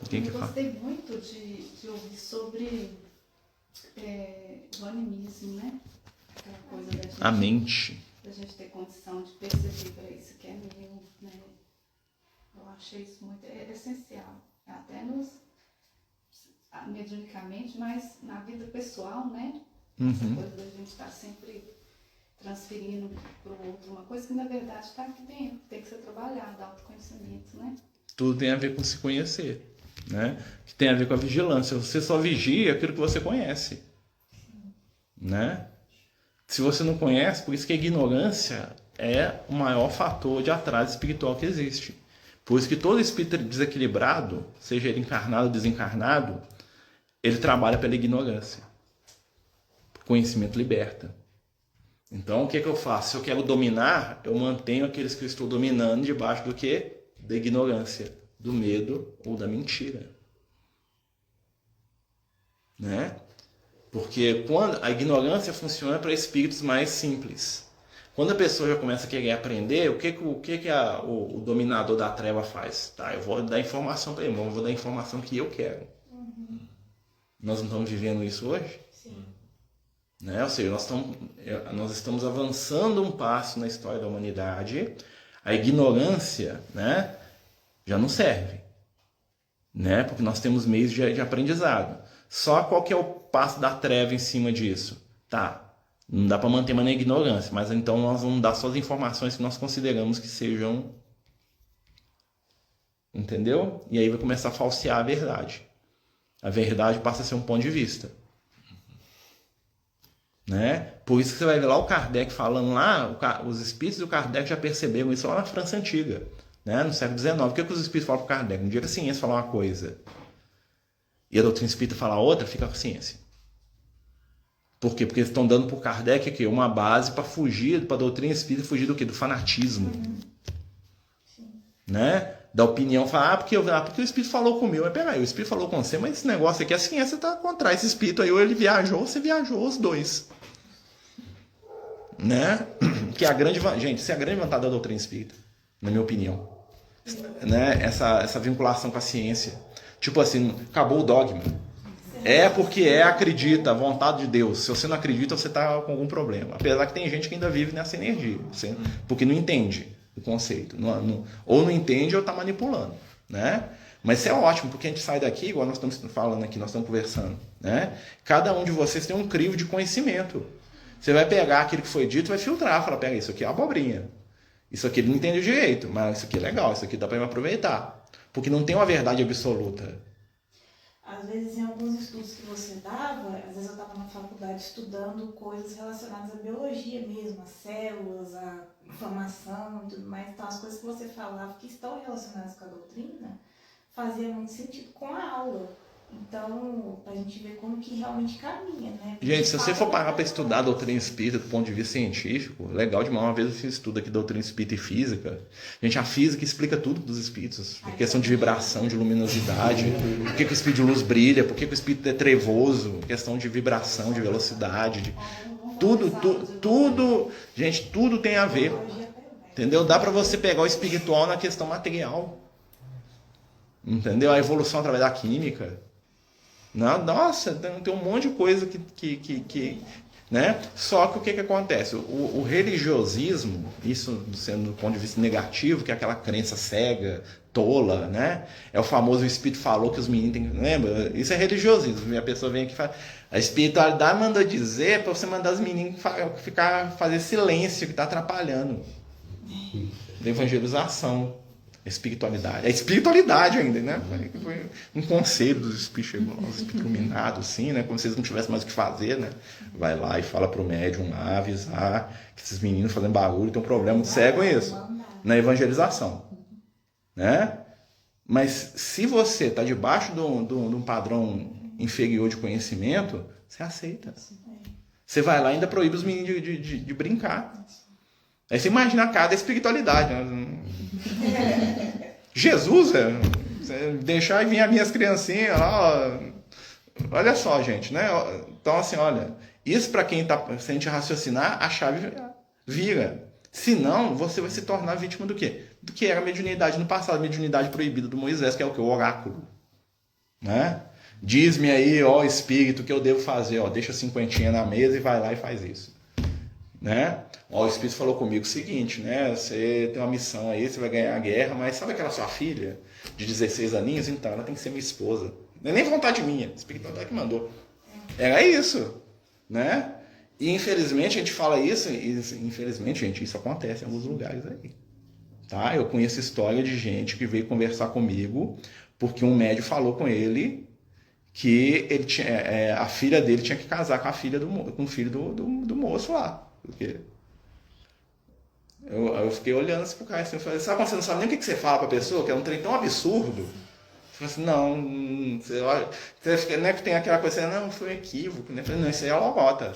Quem Eu quer falar? gostei muito de ouvir sobre o animismo, né? Aquela coisa A mente. da gente ter condição de perceber para isso que é meu, né? Eu achei isso muito essencial. Até mediunicamente, mas na vida pessoal, né? Essa coisa da gente estar sempre transferindo para o outro uma coisa que na verdade está aqui dentro, tem que ser trabalhado, autoconhecimento, né? Tudo tem a ver com se conhecer, né? Que tem a ver com a vigilância. Você só vigia aquilo que você conhece, né? Se você não conhece, por isso que a ignorância é o maior fator de atraso espiritual que existe. Por isso que todo espírito desequilibrado, seja ele encarnado ou desencarnado, ele trabalha pela ignorância. Conhecimento liberta. Então, o que eu faço? Se eu quero dominar, eu mantenho aqueles que eu estou dominando debaixo do quê? Da ignorância, do medo ou da mentira. Né? Porque quando a ignorância funciona para espíritos mais simples. Quando a pessoa já começa a querer aprender, o que o dominador da treva faz? Tá, eu vou dar informação para ele, eu vou dar informação que eu quero. Nós não estamos vivendo isso hoje? Sim. Né? Ou seja, nós estamos avançando um passo na história da humanidade. A ignorância, né, já não serve, né? Porque nós temos meios de aprendizado. Só qual que é o passo da treva em cima disso? Tá, não dá para manter mais na ignorância, mas então nós vamos dar só as informações que nós consideramos que sejam... Entendeu? E aí vai começar a falsear a verdade. A verdade passa a ser um ponto de vista. Né? Por isso que você vai ver lá o Kardec falando lá, os espíritos do Kardec já perceberam isso lá na França Antiga, né? No século XIX. O que os espíritos falam para o Kardec? No dia que a ciência fala uma coisa e a doutrina espírita fala outra, fica com a ciência. Por quê? Porque eles estão dando para o Kardec aqui uma base para fugir, para a doutrina espírita fugir do quê? Do fanatismo. Né? Da opinião, falar, porque o espírito falou comigo. Mas peraí, o espírito falou com você, mas esse negócio aqui, a ciência está contra esse espírito aí, ou ele viajou, ou você viajou, os dois. Né? Que é a grande... Gente, isso é a grande vantagem da doutrina espírita, na minha opinião. Né? Essa vinculação com a ciência. Tipo assim, acabou o dogma. É porque acredita, a vontade de Deus. Se você não acredita, você está com algum problema. Apesar que tem gente que ainda vive nessa energia, porque não entende o conceito. Ou não entende ou está manipulando. Né? Mas isso é ótimo, porque a gente sai daqui, igual nós estamos falando aqui, nós estamos conversando. Né? Cada um de vocês tem um crivo de conhecimento. Você vai pegar aquilo que foi dito e vai filtrar. Fala, pega, isso aqui é uma abobrinha. Isso aqui ele não entende direito, mas isso aqui é legal, isso aqui dá para me aproveitar. Porque não tem uma verdade absoluta. Às vezes, em alguns estudos que você dava, às vezes eu estava na faculdade estudando coisas relacionadas à biologia mesmo, às células, à informação e tudo mais. Então, as coisas que você falava que estão relacionadas com a doutrina fazia muito sentido com a aula. Então, pra gente ver como que realmente caminha, né? Porque gente, se você for parar para estudar a doutrina espírita do ponto de vista científico, legal demais. Uma vez eu fiz estudo aqui doutrina espírita e física. Gente, a física explica tudo dos espíritos. A questão de vibração, de luminosidade, por que o espírito de luz brilha, por que o espírito é trevoso, questão de vibração, de velocidade. Tudo, gente, tudo tem a ver. Entendeu? Dá para você pegar o espiritual na questão material. Entendeu? A evolução através da química. Nossa, tem um monte de coisa que né? Só que o que acontece? O religiosismo, isso sendo do ponto de vista negativo, que é aquela crença cega, tola, né? É o famoso o espírito falou que os meninos têm que... Lembra? Isso é religiosismo. A pessoa vem aqui e fala... A espiritualidade mandou dizer para você mandar os meninos fazer silêncio, que está atrapalhando. da evangelização, a espiritualidade. É espiritualidade ainda, né? Foi um conselho dos espíritos iluminados, assim, né? Como se eles não tivessem mais o que fazer, né? Vai lá e fala pro médium lá, avisar que esses meninos fazendo barulho tem um problema de cego isso. Na evangelização, né? Mas se você está debaixo de um padrão inferior de conhecimento, você aceita. Você vai lá e ainda proíbe os meninos de brincar. Aí você imagina cada espiritualidade. Né? Jesus, deixar e vir as minhas criancinhas lá. Ó. Olha só, gente, né? Então, assim, olha, isso para quem tá, se a gente raciocinar, a chave vira. Senão, você vai se tornar vítima do quê? Do que era a mediunidade no passado, a mediunidade proibida do Moisés, que é o que? O oráculo. Né? Diz-me aí, ó espírito, o que eu devo fazer. Ó, deixa 50 na mesa e vai lá e faz isso. Né? Ó, o espírito falou comigo o seguinte, né? Você tem uma missão aí, você vai ganhar a guerra, mas sabe aquela sua filha de 16 aninhos? Então, ela tem que ser minha esposa. Não é nem vontade minha, a espiritualidade que mandou. Era isso. Né? E infelizmente a gente fala isso, e infelizmente, gente, isso acontece em alguns lugares aí. Tá? Eu conheço história de gente que veio conversar comigo porque um médium falou com ele que ele tinha, a filha dele tinha que casar com a filha com o filho do moço lá. Porque eu fiquei olhando assim pro cara assim, eu falei, sabe quando você não sabe nem o que você fala pra pessoa, que é um trem tão absurdo? Eu falei assim, não, você fica, não é que tem aquela coisa assim, não, foi um equívoco, né? Eu falei, não, isso aí é logota.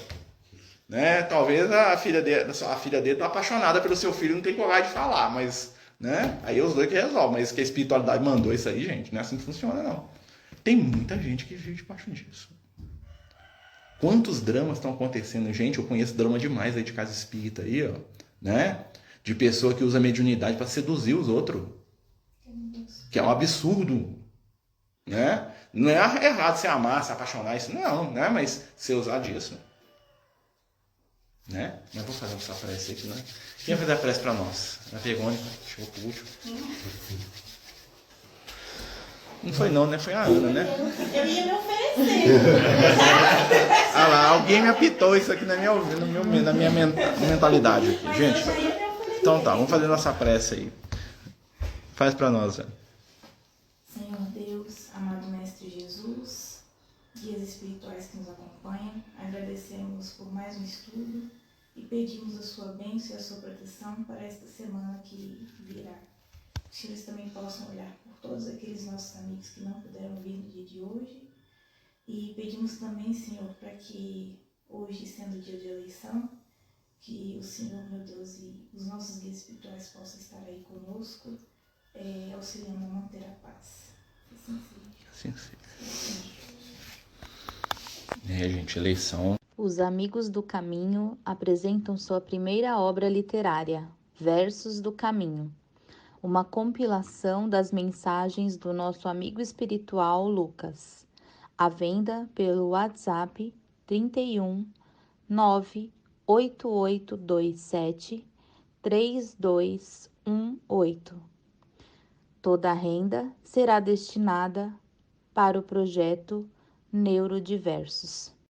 Né? Talvez a filha dele tá apaixonada pelo seu filho, não tem coragem de falar, mas, né? Aí os dois que resolvem, mas que a espiritualidade mandou isso aí, gente, não é assim que funciona, não. Tem muita gente que vive debaixo disso. Quantos dramas estão acontecendo, gente? Eu conheço drama demais aí de casa espírita aí, ó, né? De pessoa que usa a mediunidade para seduzir os outros, que é um absurdo, né? Não é errado você amar, se apaixonar, isso não, né? Mas você usar disso. Né? Mas vou fazer essa prece aqui, né? Quem vai fazer a prece para nós? A Verônica, chegou pro último. Não foi não, né? Foi a Ana, né? Eu ia me oferecer. Ah lá, alguém me apitou isso aqui na minha mentalidade aqui. Gente, então tá, vamos fazer nossa prece aí. Faz para nós, velho. Senhor Deus, amado Mestre Jesus, guias espirituais que nos acompanham, agradecemos por mais um estudo e pedimos a sua bênção e a sua proteção para esta semana que virá. Que eles também possam olhar por todos aqueles nossos amigos que não puderam vir no dia de hoje. E pedimos também, Senhor, para que hoje, sendo dia de eleição, que o Senhor, meu Deus, e os nossos guias espirituais possam estar aí conosco, auxiliando a manter a paz. Assim seja. Assim seja. Gente, eleição. Os Amigos do Caminho apresentam sua primeira obra literária, Versos do Caminho, uma compilação das mensagens do nosso amigo espiritual Lucas, à venda pelo WhatsApp 31 98827 3218. Toda a renda será destinada para o projeto Neurodiversos.